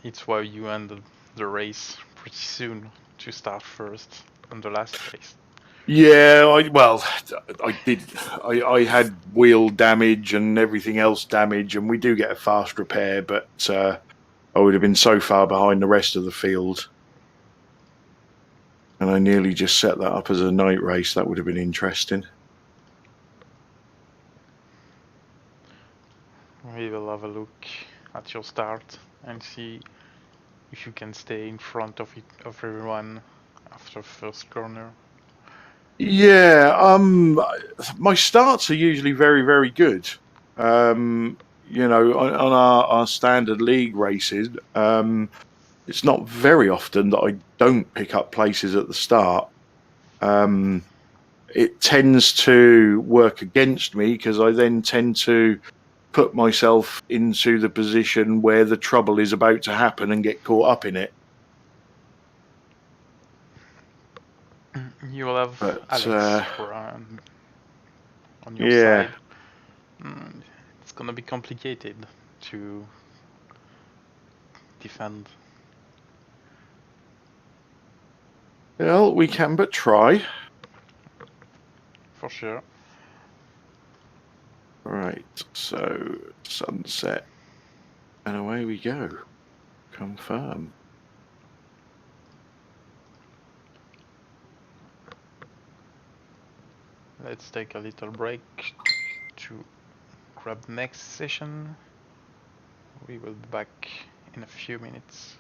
It's why you ended the race pretty soon to start first on the last race. Yeah, I did. I had wheel damage and everything else damage, and we do get a fast repair, but I would have been so far behind the rest of the field. And I nearly just set that up as a night race. That would have been interesting. We will have a look at your start and see if you can stay in front of everyone after first corner. Yeah, my starts are usually very, very good. On our standard league races, it's not very often that I don't pick up places at the start. It tends to work against me because I then tend to put myself into the position where the trouble is about to happen and get caught up in it. You will have But Alex on your yeah, side. It's gonna be complicated to defend. well, we can but try. For sure. Right, so sunset, and away we go. Confirm. Let's take a little break to grab next session. We will be back in a few minutes.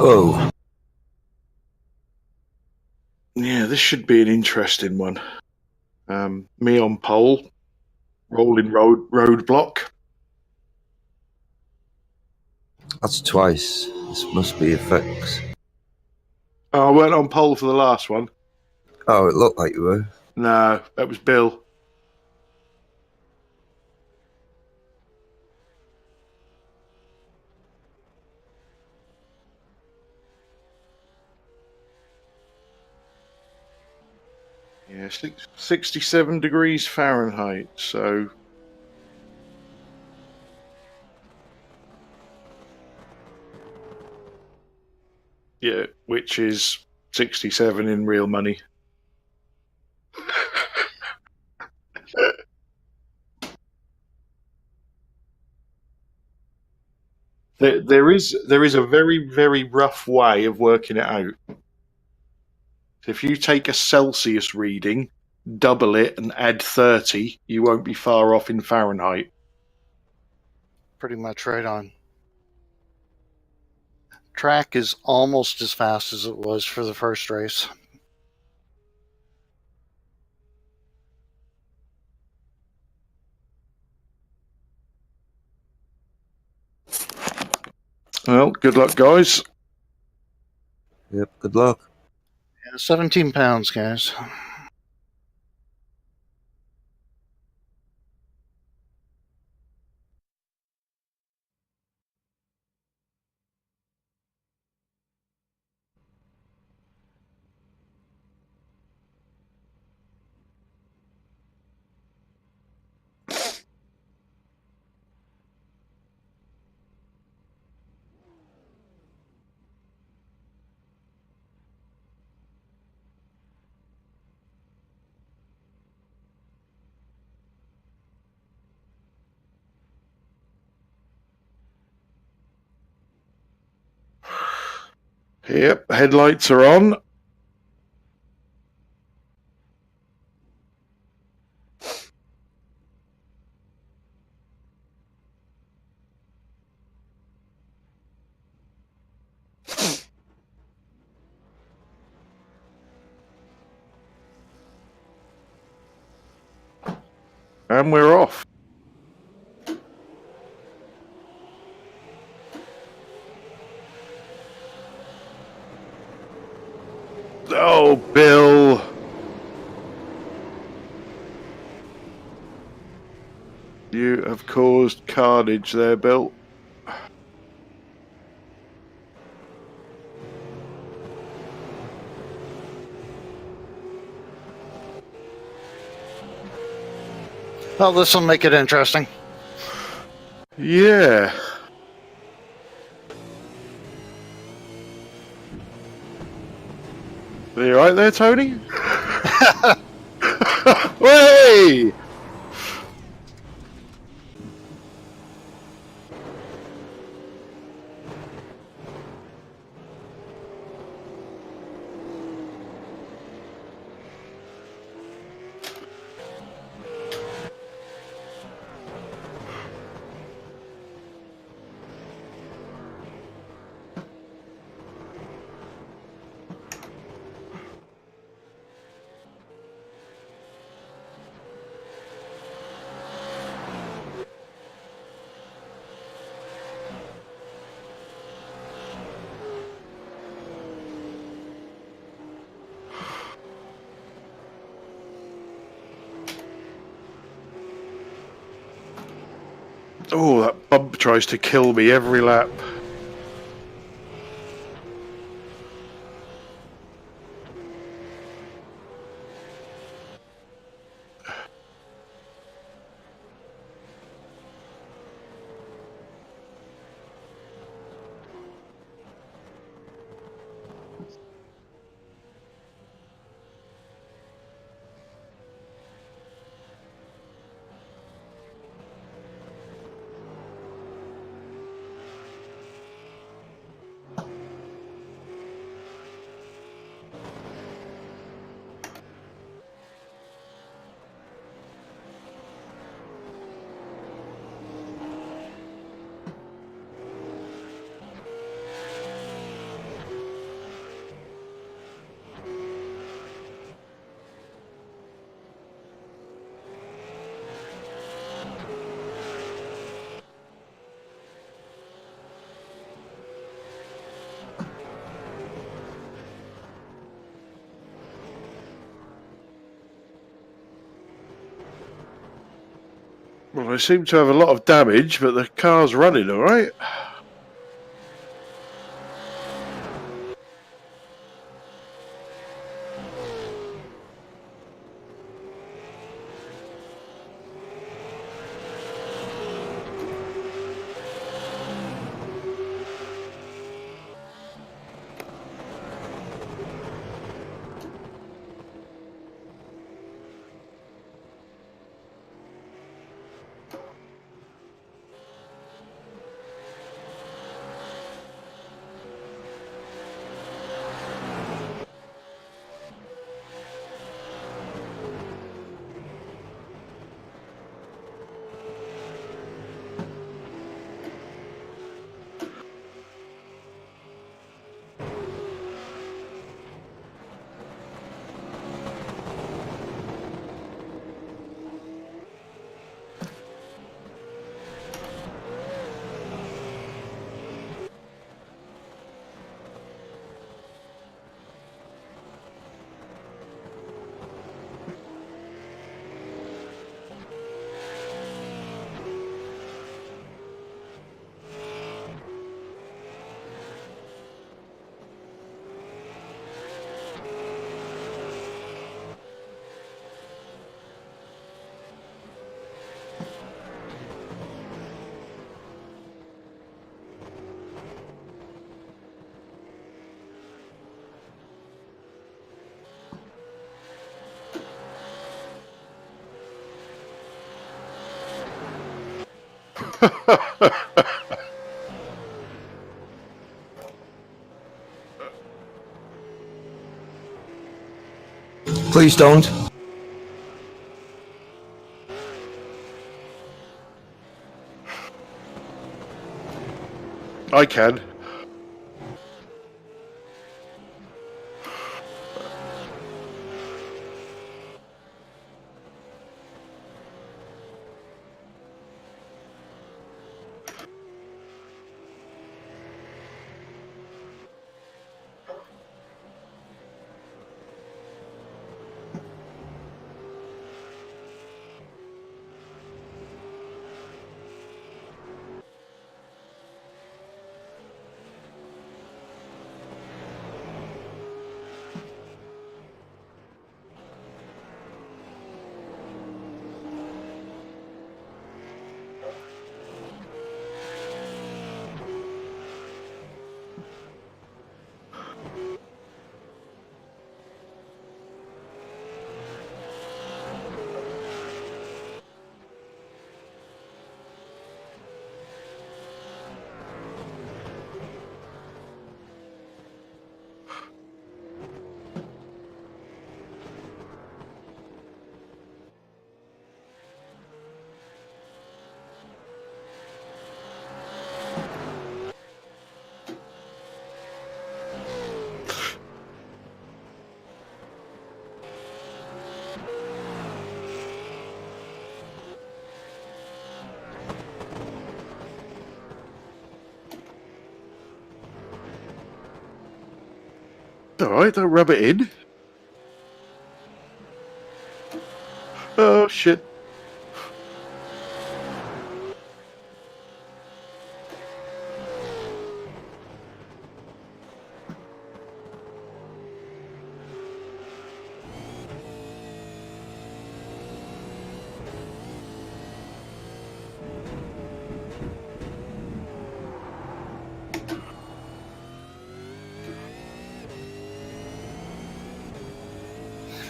Oh, Yeah, this should be an interesting one. Me on pole, rolling roadblock. that's twice. This must be a fix. Oh, I weren't on pole for the last one. Oh, it looked like you were. No, that was Bill. Yeah, 67 degrees Fahrenheit. So, yeah, which is 67 in real money. There is a very rough way of working it out. If you take a Celsius reading, double it, and add 30, you won't be far off in Fahrenheit. Pretty much right on. Track is almost as fast as it was for the first race. Well, good luck, guys. Yep, good luck. Yeah, 17 pounds, guys. Yep, headlights are on. And we're off. Oh, Bill. You have caused carnage there, Bill. Well, this will make it interesting. Yeah. Are you right there, Tony? Hey! Oh, that bump tries to kill me every lap. Well, they seem to have a lot of damage, but the car's running all right. Please don't. I can. All right, don't rub it in. Oh, shit.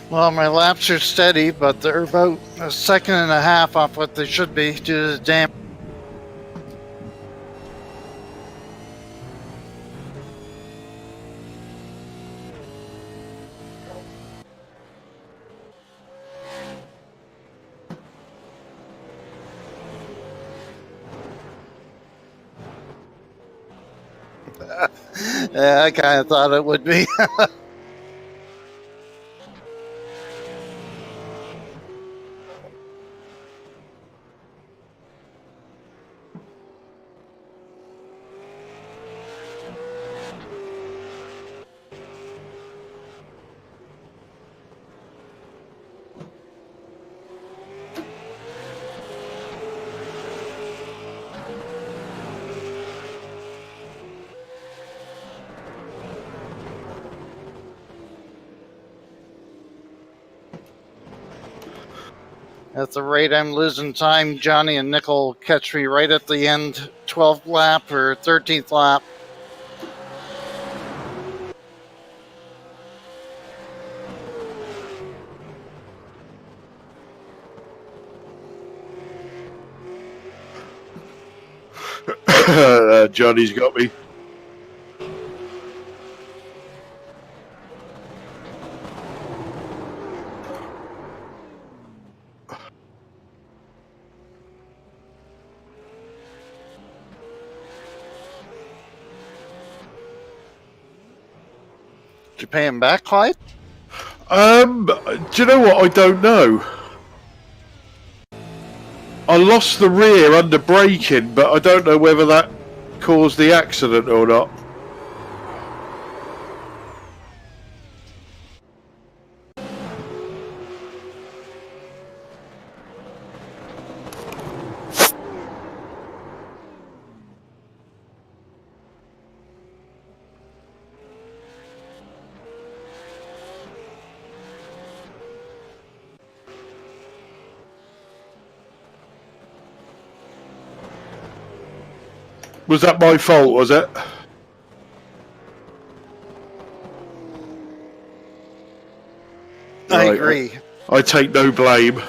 Well, my laps are steady, but they're about a second and a half off what they should be due to the damp. Yeah, I kind of thought it would be. At the rate I'm losing time, Johnny and Nickel will catch me right at the end, 12th lap or 13th lap. Johnny's got me. Did you pay him back, Clyde? Do you know what? I don't know. I lost the rear under braking, but I don't know whether that caused the accident or not. Was that my fault, was it? I Right, agree. I take no blame.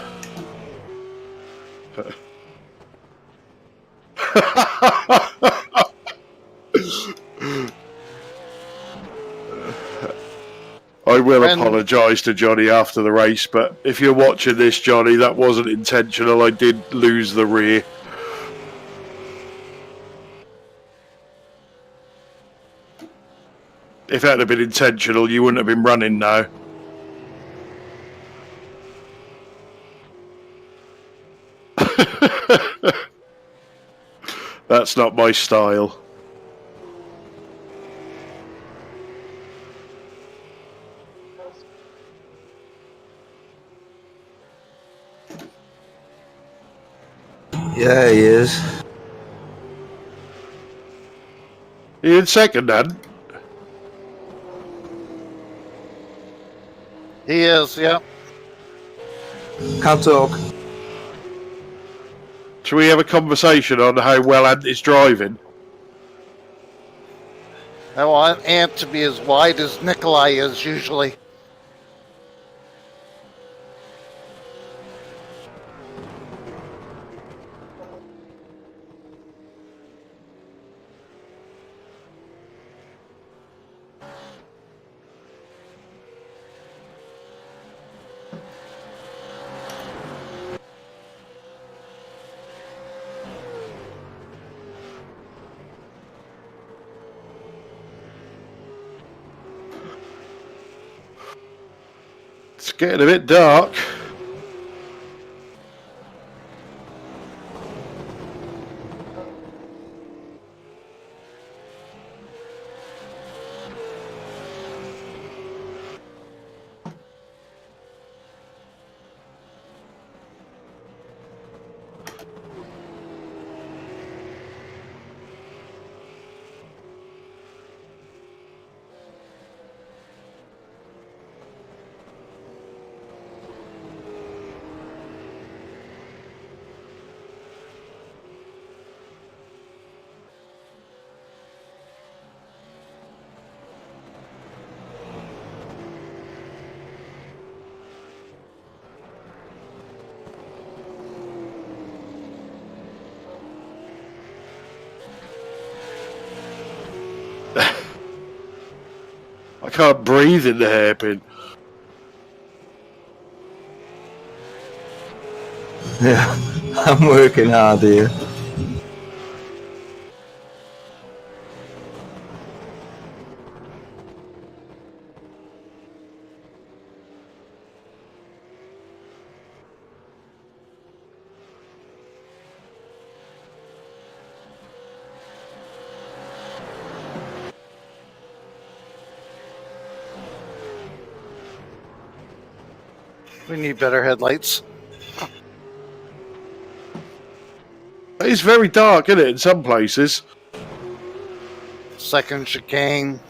I will apologise to Johnny after the race, but if you're watching this, Johnny, that wasn't intentional. I did lose the rear. If that had been intentional, you wouldn't have been running now. That's not my style. Yeah, he is. You in second, then? He is, yep. Can't talk. Shall we have a conversation on how well Ant is driving? I want Ant to be as wide as Nikolai is usually. It's getting a bit dark. I can't breathe in the hairpin. Yeah, I'm working hard here. We need better headlights. It's very dark, isn't it, in some places? Second chicane.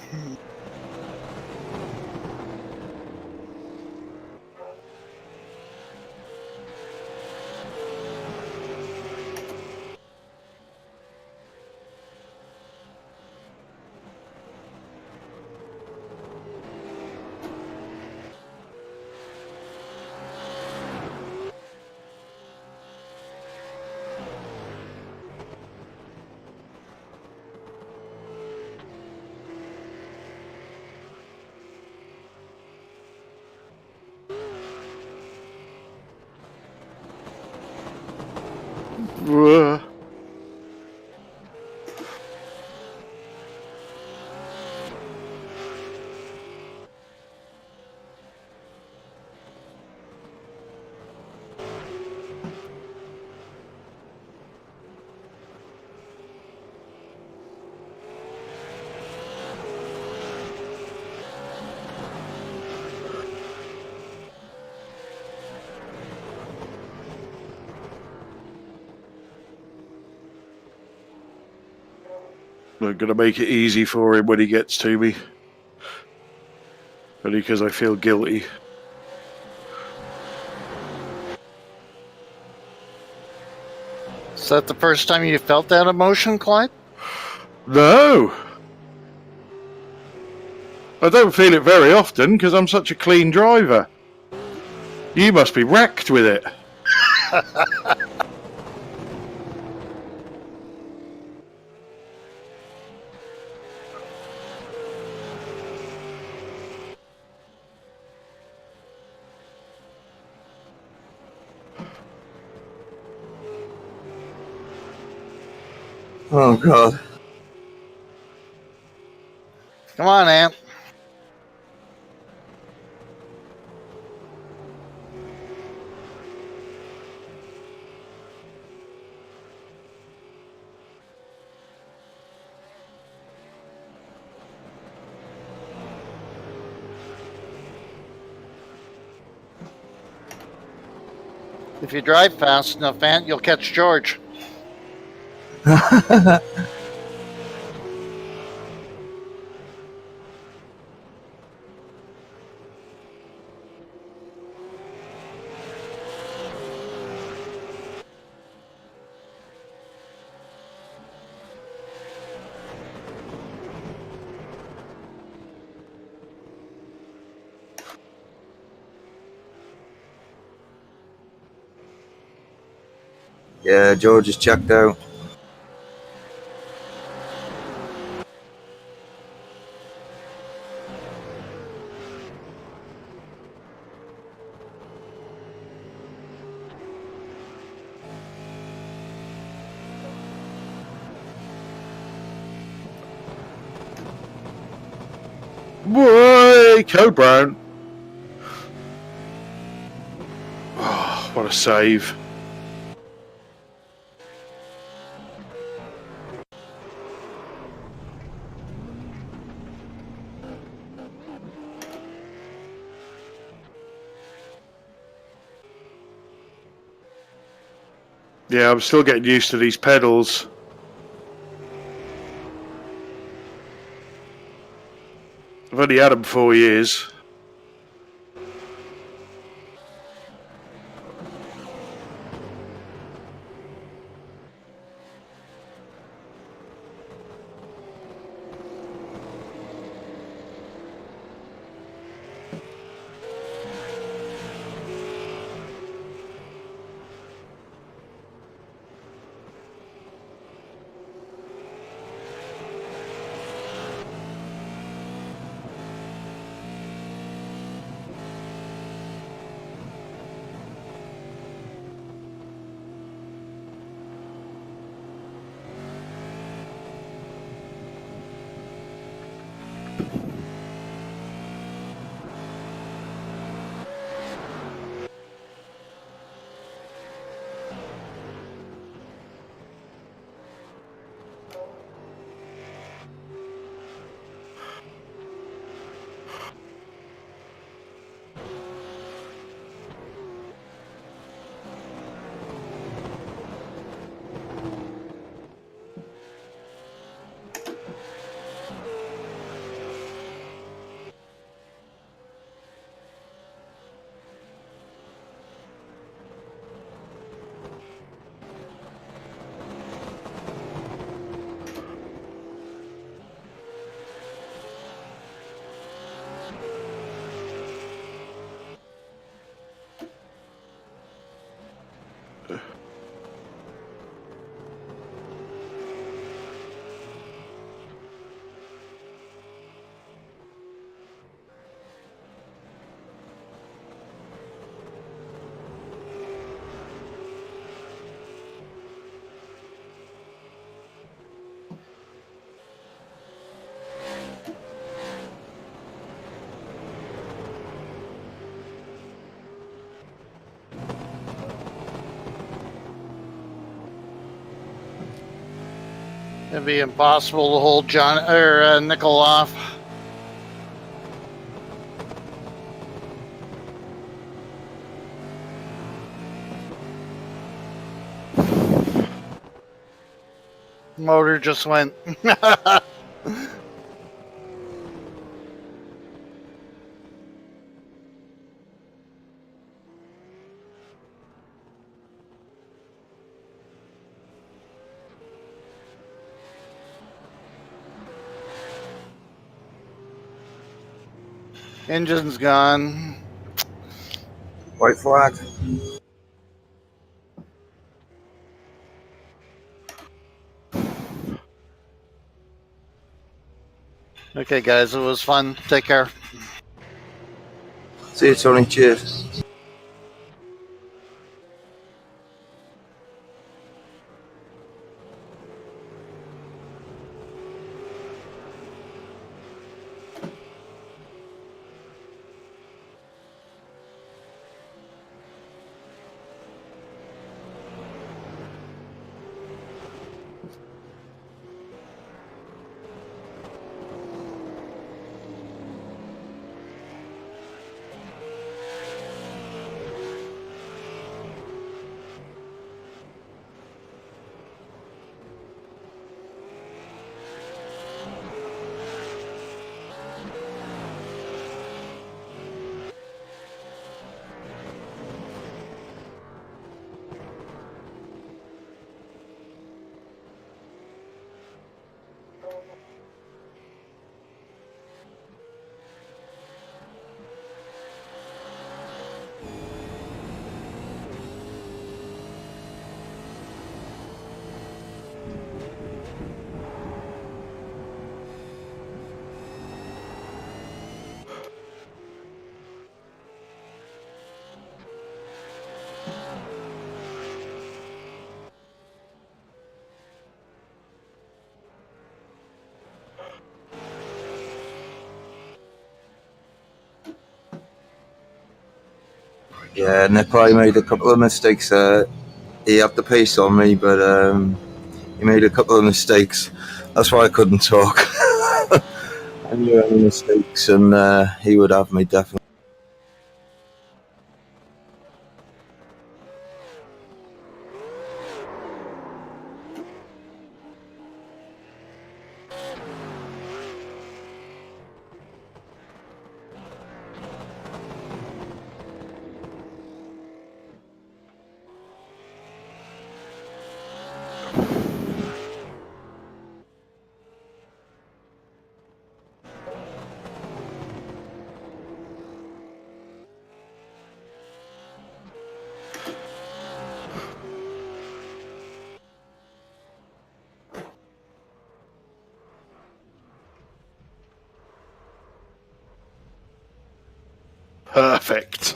Uh, I'm going to make it easy for him when he gets to me. Only because I feel guilty. Is that the first time you felt that emotion, Clyde? No! I don't feel it very often because I'm such a clean driver. You must be wrecked with it. Oh God. Come on, Ant. If you drive fast enough, Ant, you'll catch George. Yeah, George is checked out. Boy, Code Brown. Oh, what a save. Yeah, I'm still getting used to these pedals. I've only had them 4 years. It'd be impossible to hold John or Nickel off. Motor just went. Engine's gone. White flag. Okay, guys, it was fun. Take care. See you, Tony. Cheers. Yeah, Nick probably made a couple of mistakes. He had the pace on me, but he made a couple of mistakes. That's why I couldn't talk. I knew any mistakes, and he would have me definitely. Perfect.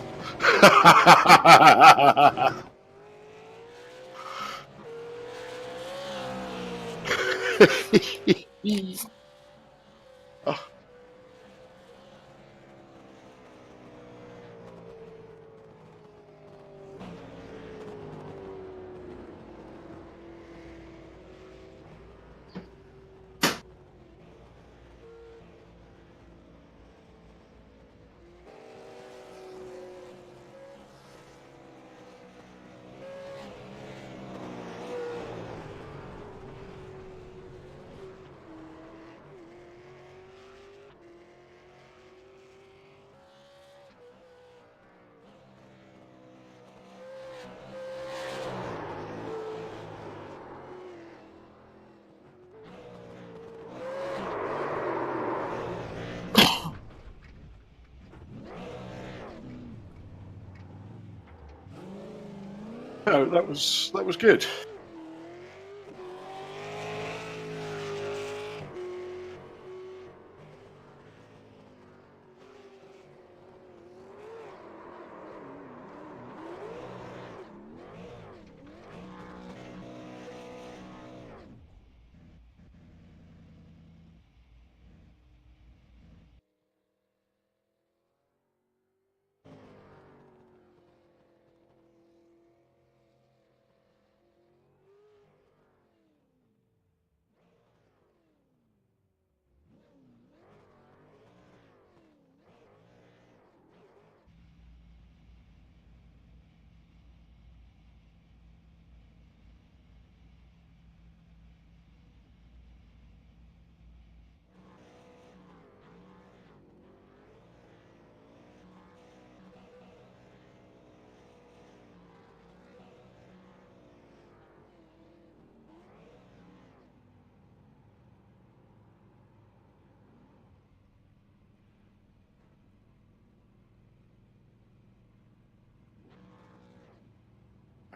Oh, no, that was good.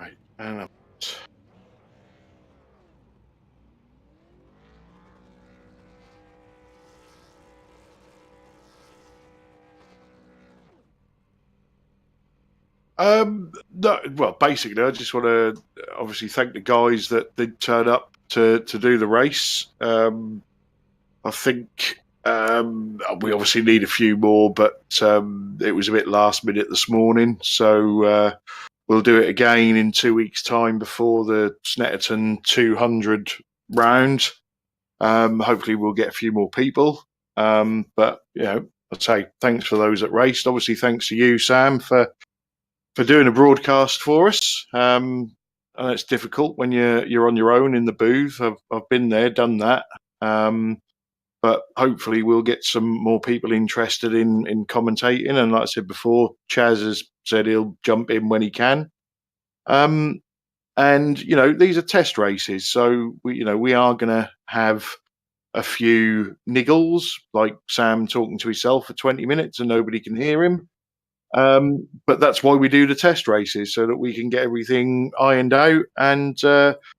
Right, and no, well, basically, I just want to obviously thank the guys that did turn up to do the race. I think we obviously need a few more, but it was a bit last minute this morning, so we'll do it again in 2 weeks' time before the Snetterton 200 round. Hopefully, we'll get a few more people. But I'd say thanks for those that raced. Obviously, thanks to you, Sam, for doing a broadcast for us. And it's difficult when you're on your own in the booth. I've been there, done that. But hopefully we'll get some more people interested in commentating. And like I said before, Chaz has said he'll jump in when he can. And these are test races, so we are going to have a few niggles, like Sam talking to himself for 20 minutes and nobody can hear him. But that's why we do the test races, so that we can get everything ironed out, and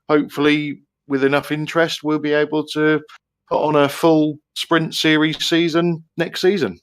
hopefully, with enough interest, we'll be able to put on a full sprint series season next season.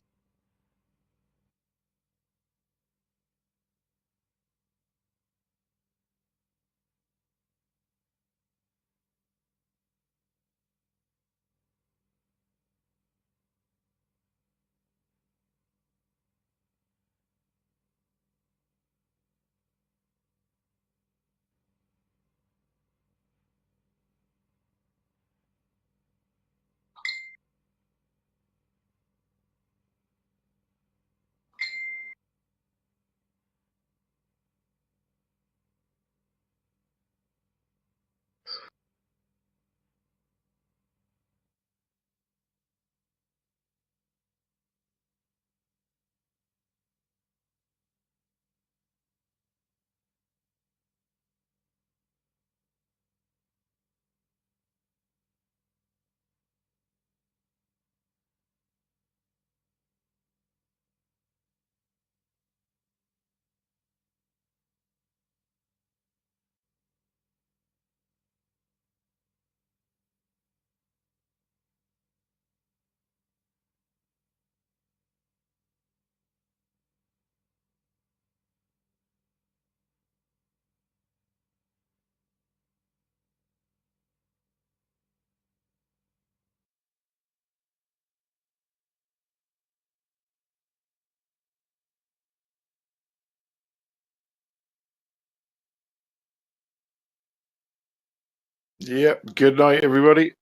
Yep. Good night, everybody.